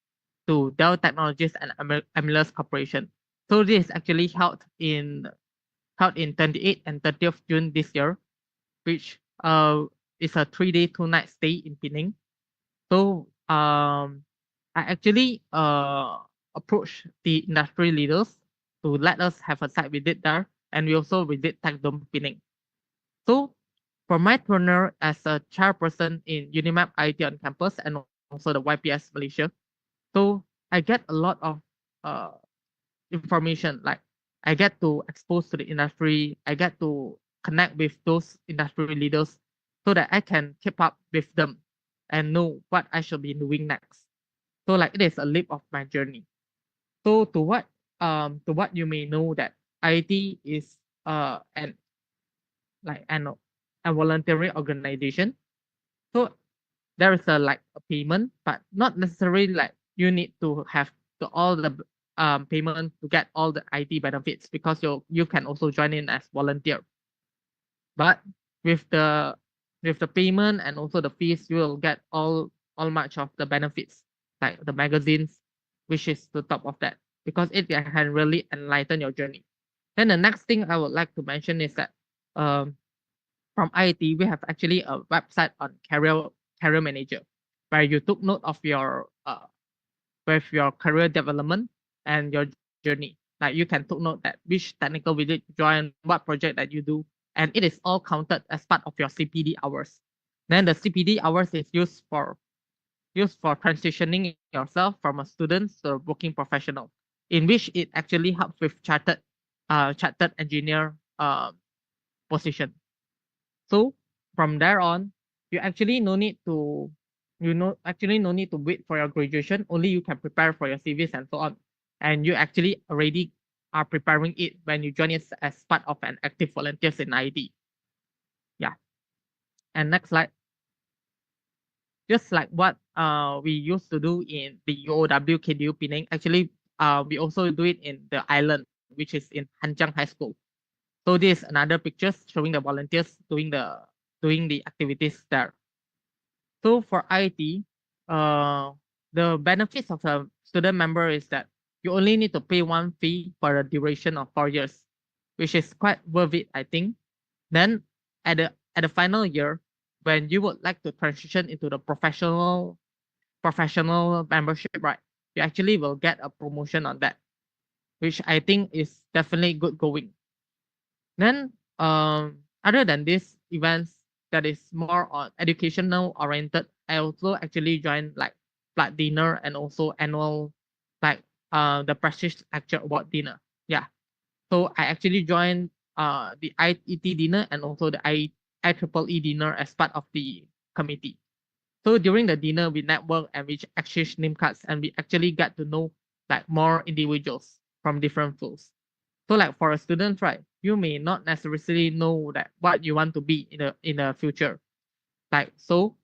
to Dell Technologies and Emilus Corporation. So this is actually held in 28th and 30th June this year, which is a 3-day 2-night stay in Penang. So I actually approached the industry leaders to let us have a site visit there, and we also visit Tech Dome Penang. So for my tenure as a chairperson in Unimap IT on campus and also the YPS Malaysia, so I get a lot of information, like I get to expose to the industry, I get to connect with those industry leaders so that I can keep up with them and know what I should be doing next. So like it is a leap of my journey. So to what you may know that IET is an a voluntary organization. So there is a payment, but not necessarily like you need to have all the payment to get all the IT benefits, because you can also join in as volunteer. But with the payment and also the fees, you will get all much of the benefits, like the magazines, which is the top of that, because it can really enlighten your journey. Then the next thing I would like to mention is that from IET, we have actually a website on career manager, where you took note of your with your career development and your journey. Like you can take note that which technical visit you join, what project that you do, and it is all counted as part of your CPD hours. Then the CPD hours is used for transitioning yourself from a student to a working professional, in which it actually helps with chartered engineer position. So from there on, you actually no need to actually no need to wait for your graduation. Only you can prepare for your CVs and so on. And you actually already are preparing it when you join it as part of an active volunteers in IET. Yeah. And next slide. Just like what we used to do in the UOW KDU Penang, actually we also do it in the island, which is in Hanjang High School. So this is another picture showing the volunteers doing the activities there. So for IET, the benefits of a student member is that you only need to pay one fee for a duration of 4 years, which is quite worth it, I think. Then at the final year, when you would like to transition into the professional membership, right, you actually will get a promotion on that, which I think is definitely good going. Then other than these events that is more on educational oriented, I also actually joined like blood dinner and also annual like the Prestige Lecture Award dinner. Yeah. So I actually joined the IET dinner and also the IEEE dinner as part of the committee. So during the dinner, we network and we exchange name cards and we actually get to know like more individuals from different fields. So like for a student, right, you may not necessarily know that what you want to be in the future. Like so,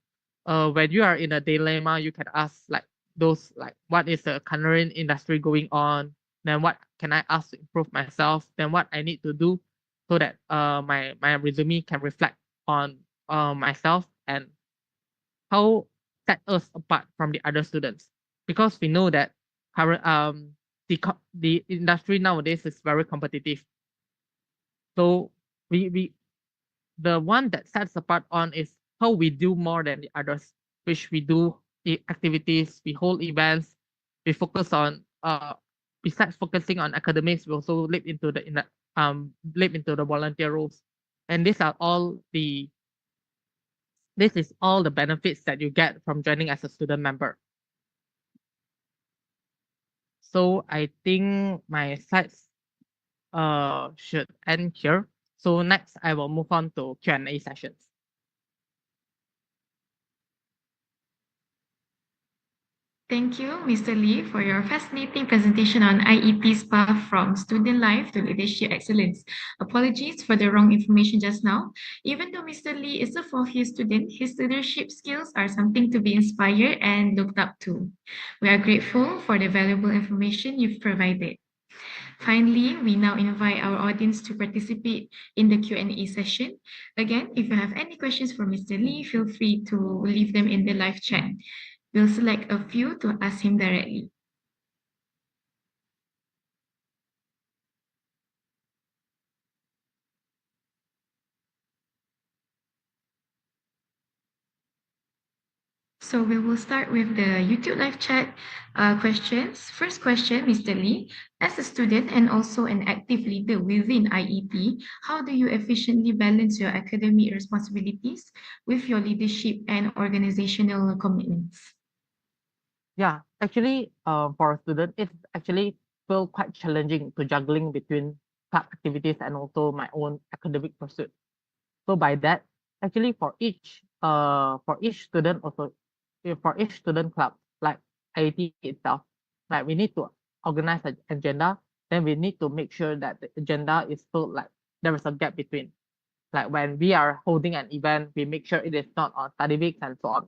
when you are in a dilemma, you can ask like those like what is the current industry going on? Then what can I ask to improve myself? Then what I need to do so that my resume can reflect on myself and how set us apart from the other students, because we know that current the industry nowadays is very competitive. So we the one that sets apart on is how we do more than the others, which we do activities, we hold events, we focus on besides focusing on academics, we also leap into the volunteer roles. And this is all the benefits that you get from joining as a student member. So I think my slides should end here. So next I will move on to Q&A sessions. Thank you, Mr. Lee, for your fascinating presentation on IET's path from student life to leadership excellence. Apologies for the wrong information just now. Even though Mr. Lee is a fourth-year student, his leadership skills are something to be inspired and looked up to. We are grateful for the valuable information you've provided. Finally, we now invite our audience to participate in the Q&A session. Again, if you have any questions for Mr. Lee, feel free to leave them in the live chat. We'll select a few to ask him directly. So we will start with the YouTube live chat questions. First question, Mr. Lee. As a student and also an active leader within IET, how do you efficiently balance your academic responsibilities with your leadership and organizational commitments? Yeah, actually, for a student, it's actually feel quite challenging to juggling between club activities and also my own academic pursuit. So by that, actually for each student also for each student club, like IET itself, like we need to organize an agenda. Then we need to make sure that the agenda is filled like there is a gap between. Like when we are holding an event, we make sure it is not on study weeks and so on.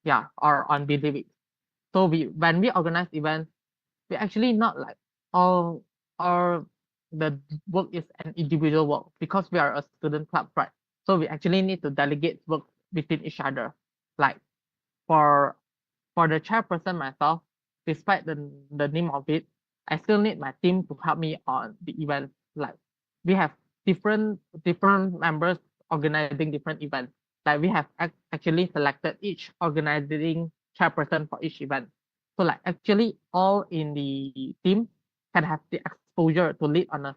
Yeah, or on busy weeks. So when we organize events, we actually not like all our the work is an individual work because we are a student club, right? So we actually need to delegate work between each other. Like for the chairperson myself, despite the name of it, I still need my team to help me on the event. Like we have different members organizing different events. Like we have actually selected each organizing chairperson for each event. So like actually all in the team can have the exposure to lead on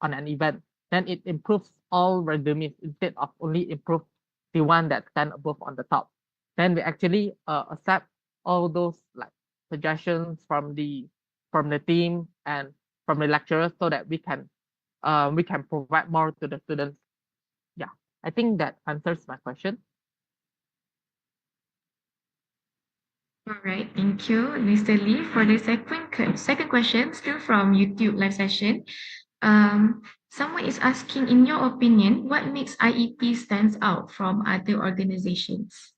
an event. Then it improves all resumes instead of only improve the one that stand above on the top. Then we actually accept all those like suggestions from the team and from the lecturers so that we can provide more to the students. Yeah, I think that answers my question. All right, thank you, Mr. Lee. For the second question, still from YouTube live session. Someone is asking, in your opinion, what makes IET stands out from other organizations?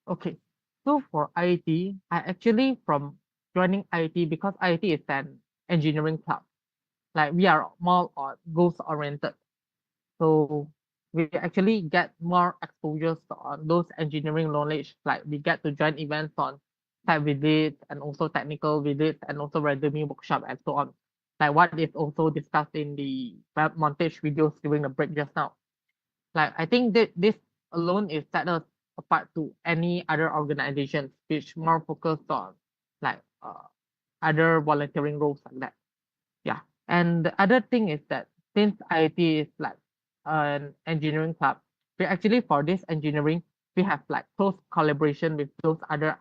Okay, so for IET, I actually from joining IET because IET is an engineering club. Like we are more on goals oriented. So we actually get more exposures on those engineering knowledge. Like we get to join events on site visits and also technical visits and also resume workshop and so on. Like what is also discussed in the web montage videos during the break just now. Like I think that this alone is set us apart to any other organizations which more focused on like other volunteering roles like that. Yeah. And the other thing is that since IIT is like an engineering club, we actually for this engineering, we have like close collaboration with those other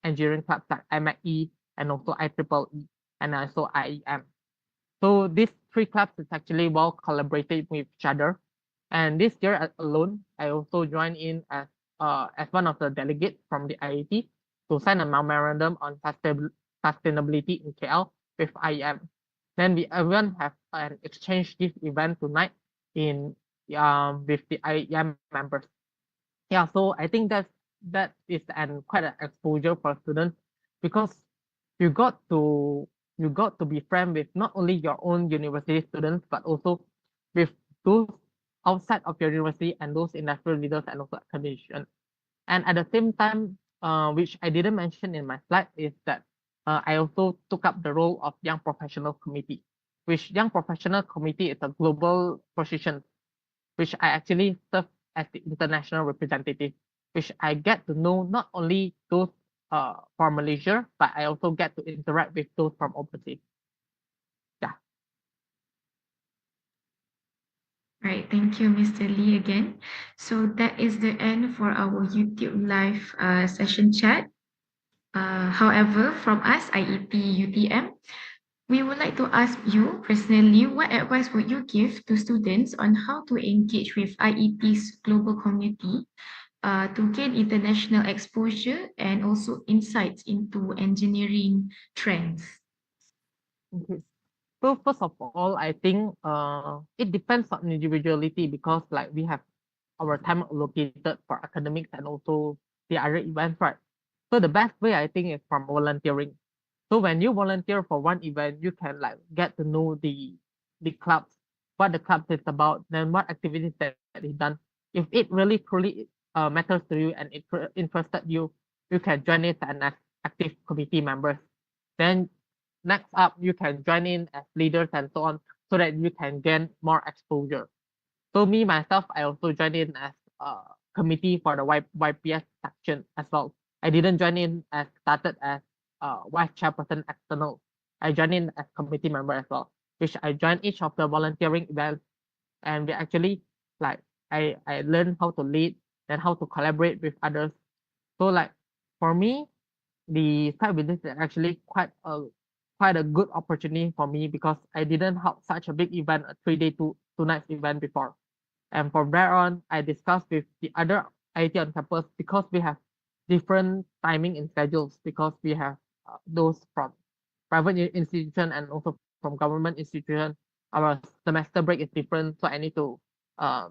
engineering clubs like IMAE and also IEEE and also IEM. So these three clubs is actually well collaborated with each other. And this year alone, I also joined in as one of the delegates from the IIT to sign a memorandum on sustainability in KL with IEM. Then we even have an exchange gift event tonight in with the IEM members. Yeah, so I think that is an quite an exposure for students because you got to be friend with not only your own university students but also with those outside of your university and those industrial leaders and also academicians. And at the same time, which I didn't mention in my slide, is that I also took up the role of Young Professional Committee, which Young Professional Committee is a global position, which I actually serve as the international representative, which I get to know not only those from Malaysia, but I also get to interact with those from overseas. Yeah. Right, thank you, Mr. Lee, again. So that is the end for our YouTube live session chat. However, from us, IET UTM, we would like to ask you personally, what advice would you give to students on how to engage with IET's global community to gain international exposure and also insights into engineering trends? Okay. So first of all, I think it depends on individuality because like we have our time allocated for academics and also the other events, right? So the best way I think is from volunteering. So when you volunteer for one event, you can like get to know the clubs, what the club is about, then what activities that is done. If it really truly matters to you and it interested you, you can join it as an active committee members. Then next up, you can join in as leaders and so on, so that you can gain more exposure. So me myself, I also joined in as a committee for the YPS section as well. I didn't join in as started as vice chairperson external. I joined in as committee member as well, which I joined each of the volunteering events, and we actually like I learned how to lead and how to collaborate with others. So like for me, the site visits is actually quite a good opportunity for me because I didn't have such a big event, a 3-day, two nights event before. And from there on, I discussed with the other IT on campus because we have different timing and schedules because we have those from private institution and also from government institution. Our semester break is different, so uh,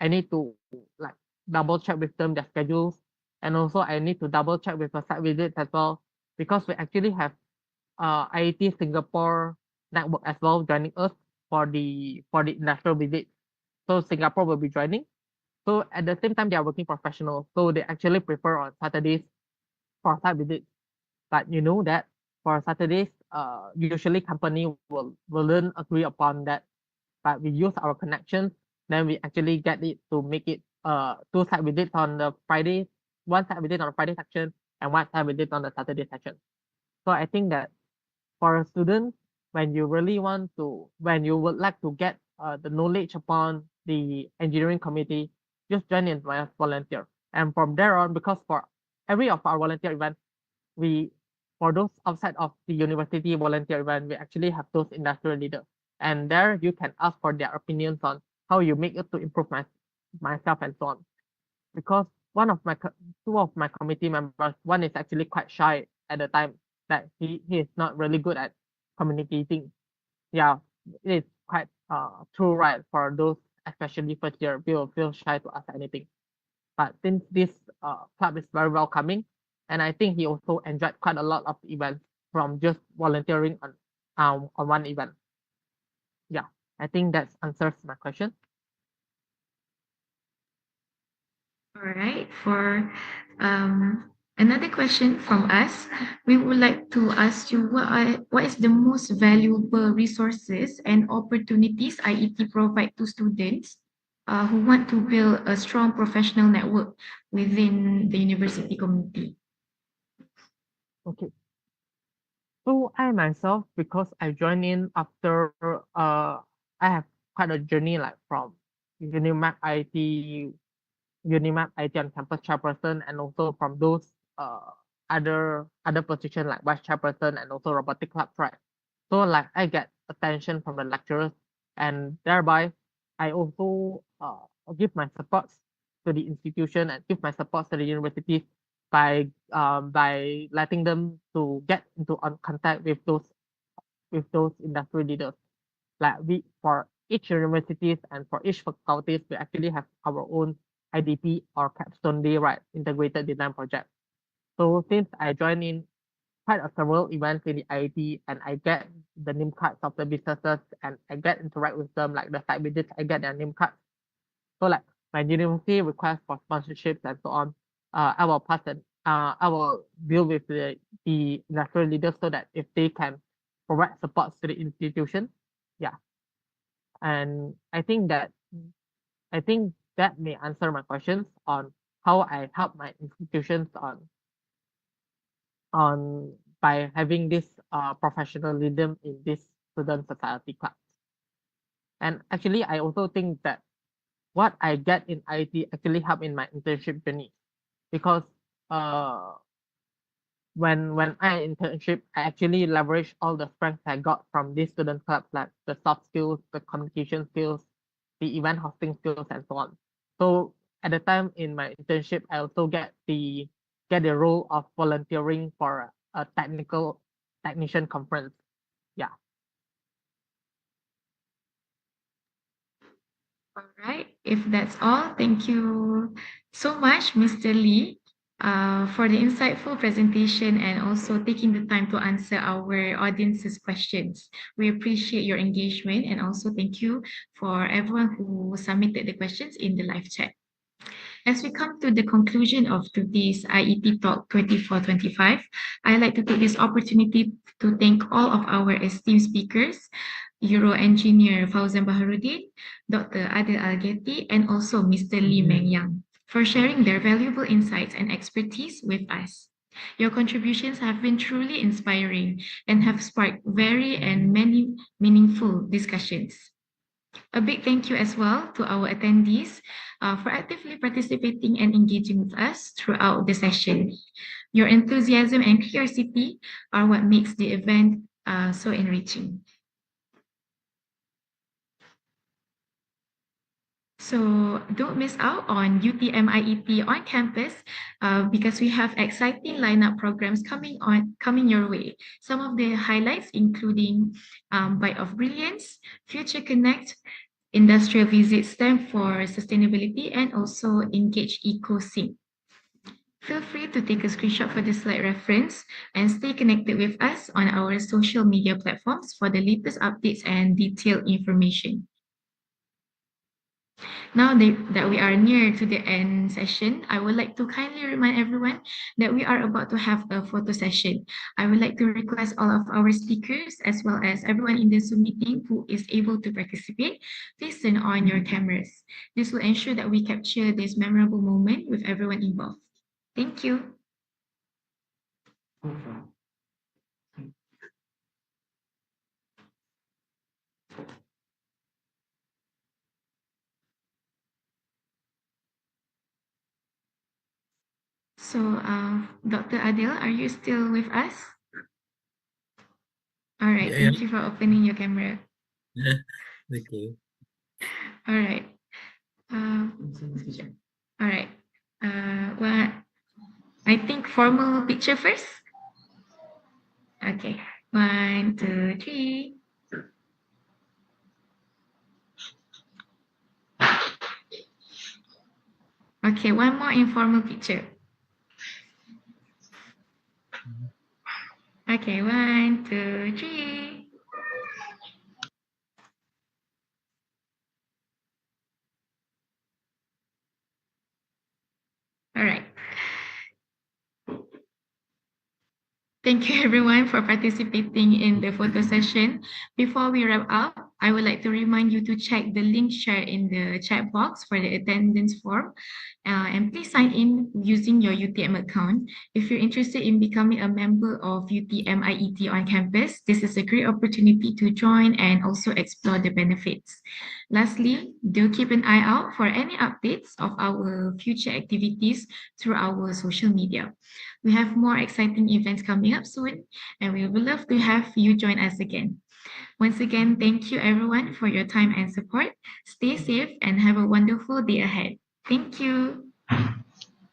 I need to like double check with them their schedules, and also I need to double check with the site visits as well because we actually have IET Singapore network as well joining us for the industrial visit. So Singapore will be joining. So at the same time, they are working professionals. So they actually prefer on Saturdays for site visits. But you know that for Saturdays, usually company will then agree upon that. But we use our connections, then we actually get it to make it two site visits on the Friday, one site visit on the Friday section and one site visit on the Saturday section. So I think that for a student, when you really when you would like to get the knowledge upon the engineering committee, just join in as volunteer. And from there on, because for every of our volunteer event, we for those outside of the university volunteer event, we actually have those industrial leaders. And there you can ask for their opinions on how you make it to improve myself and so on. Because two of my committee members, one is actually quite shy at the time, that he is not really good at communicating. Yeah, it is quite true, right? For those especially first year, we will feel shy to ask anything. But since this club is very welcoming, and I think he also enjoyed quite a lot of events from just volunteering on one event. Yeah, I think that answers my question. All right. For another question from us, we would like to ask you what is the most valuable resources and opportunities IET provide to students who want to build a strong professional network within the university community? Okay. So I myself, because I joined in after I have quite a journey like from Unimap IT, Unimap IT on campus chairperson, and also from those other position like vice chairperson and also robotic club, right? So like I get attention from the lecturers, and thereby I also give my supports to the institution and give my supports to the universities by letting them to get into on contact with those industry leaders. Like we for each universities and for each faculties, we actually have our own IDP or capstone day, right? Integrated design project. So since I joined in quite a several events in the IET, and I get the name cards of the businesses and I get interact with them, like the site visits, I get their name cards. So like my university request for sponsorships and so on, I will pass it. I will deal with the industrial leaders so that if they can provide support to the institution, yeah. And I think that may answer my questions on how I help my institutions on by having this professionalism in this student society class. And actually, I also think that what I get in IT actually help in my internship journey, because uh when I internship, I actually leverage all the strengths I got from this student club, like the soft skills, the communication skills, the event hosting skills, and so on. So at the time in my internship, I also get the role of volunteering for a technician conference. Yeah. All right. If that's all, thank you so much, Mr. Lee, for the insightful presentation and also taking the time to answer our audience's questions. We appreciate your engagement, and also thank you for everyone who submitted the questions in the live chat. As we come to the conclusion of today's IET Talk 24-25, I'd like to take this opportunity to thank all of our esteemed speakers, Euro Engineer Fauzan Baharudin, Dr. Adil Algeti, and also Mr. Lee Meng Yang, for sharing their valuable insights and expertise with us. Your contributions have been truly inspiring and have sparked very and many meaningful discussions. A big thank you as well to our attendees for actively participating and engaging with us throughout the session. Your enthusiasm and curiosity are what makes the event so enriching. So don't miss out on UTM IET on campus because we have exciting lineup programs coming your way. Some of the highlights including Bite of Brilliance, Future Connect, industrial visits stand for sustainability, and also engage EcoSync. Feel free to take a screenshot for this slide reference and stay connected with us on our social media platforms for the latest updates and detailed information. Now that we are near to the end session, I would like to kindly remind everyone that we are about to have a photo session. I would like to request all of our speakers, as well as everyone in the Zoom meeting who is able to participate, please turn on your cameras. This will ensure that we capture this memorable moment with everyone involved. Thank you. So, Dr. Adil, are you still with us? All right, Yeah, thank you for opening your camera. yeah. Okay. All right. All right. Well, I think formal picture first. Okay. 1, 2, 3. Okay, one more informal picture. Okay, 1, 2, 3. All right. Thank you everyone for participating in the photo session. Before we wrap up, I would like to remind you to check the link shared in the chat box for the attendance form. And please sign in using your UTM account. If you're interested in becoming a member of UTM IET on campus, this is a great opportunity to join and also explore the benefits. Lastly, do keep an eye out for any updates of our future activities through our social media. We have more exciting events coming up soon, and we would love to have you join us again. Once again, thank you everyone for your time and support. Stay safe and have a wonderful day ahead. Thank you.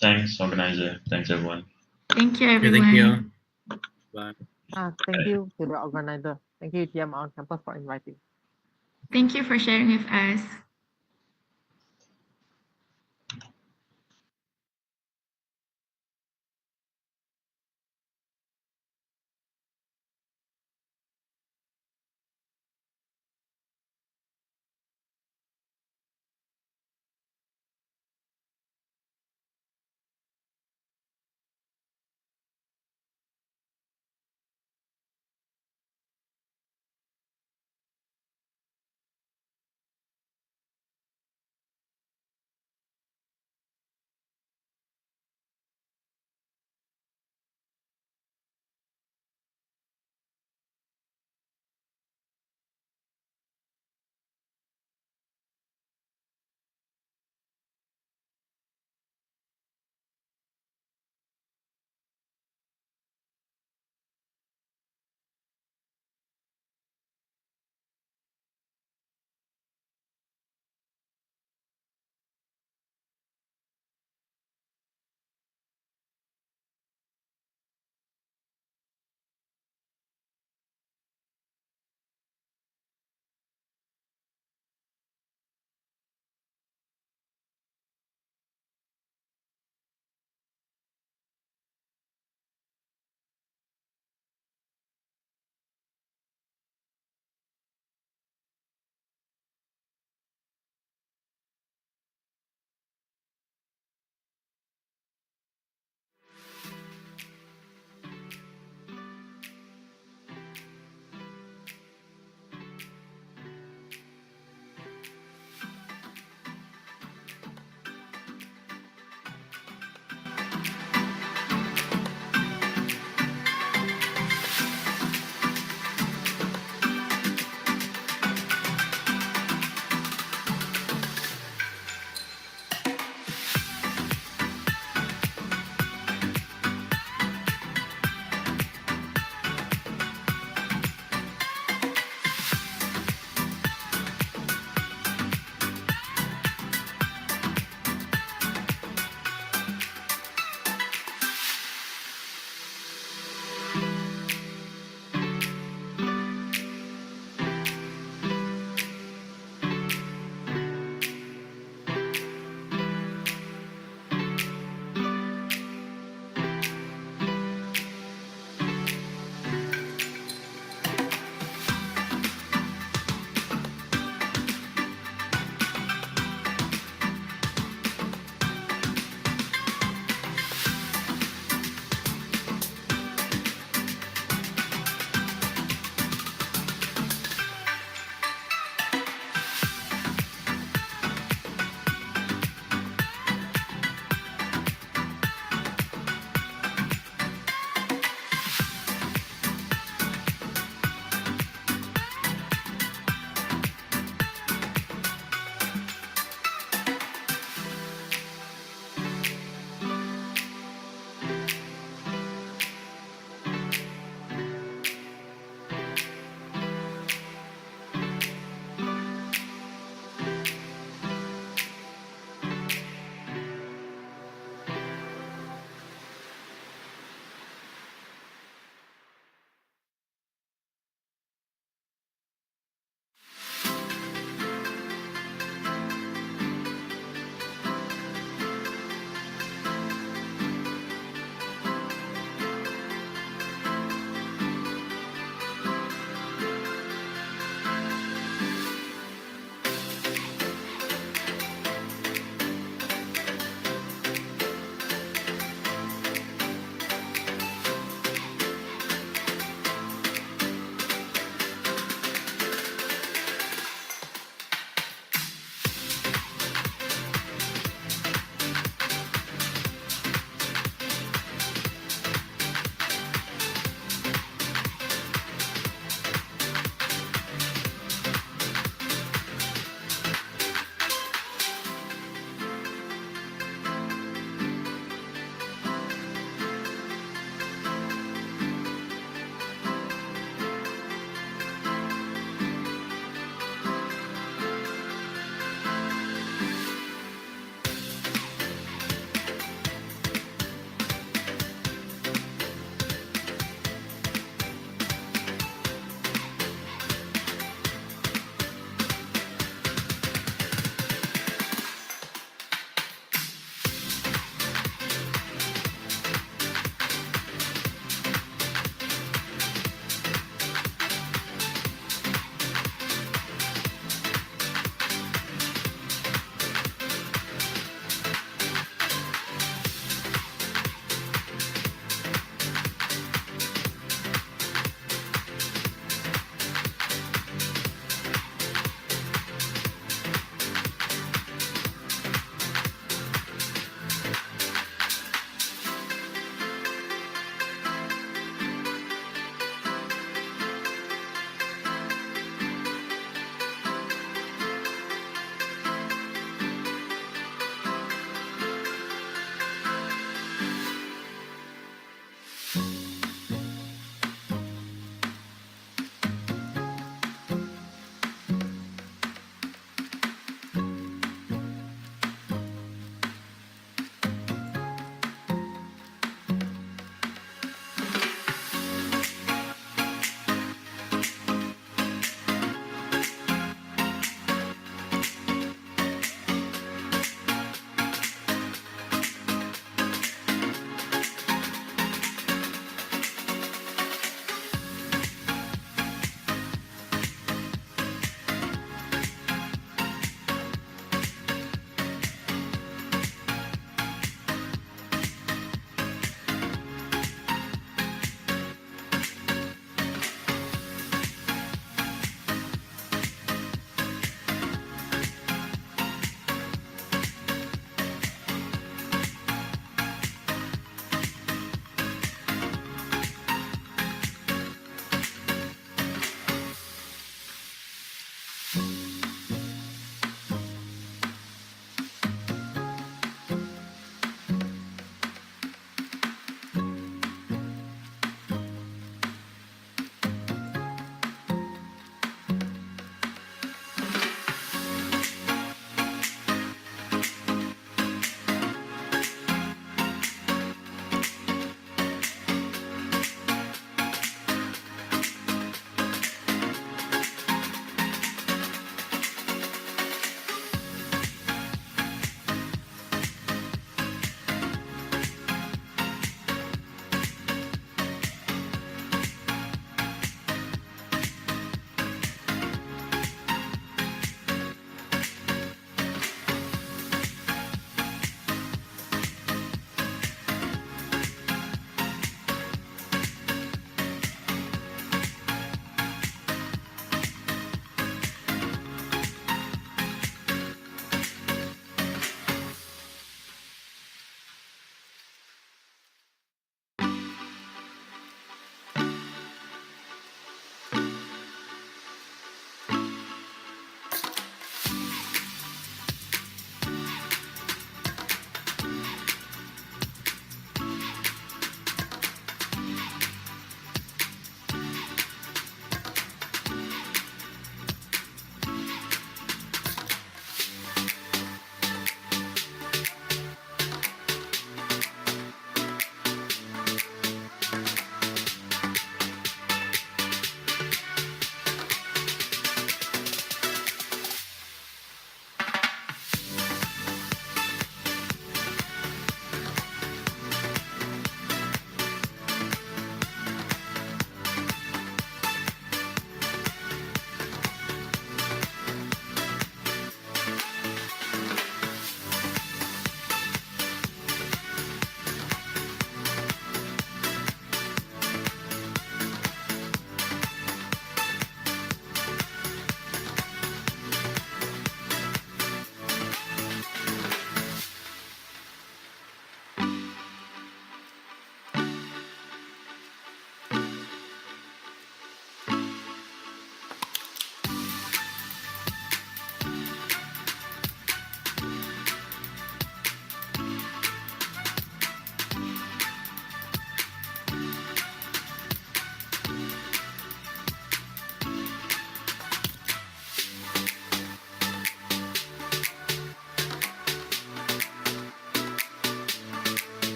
Thanks, organizer. Thanks, everyone. Thank you, Okay, thank you. everyone. Bye. Thank you to the organizer. Thank you, TM on campus, for inviting. Thank you for sharing with us. you.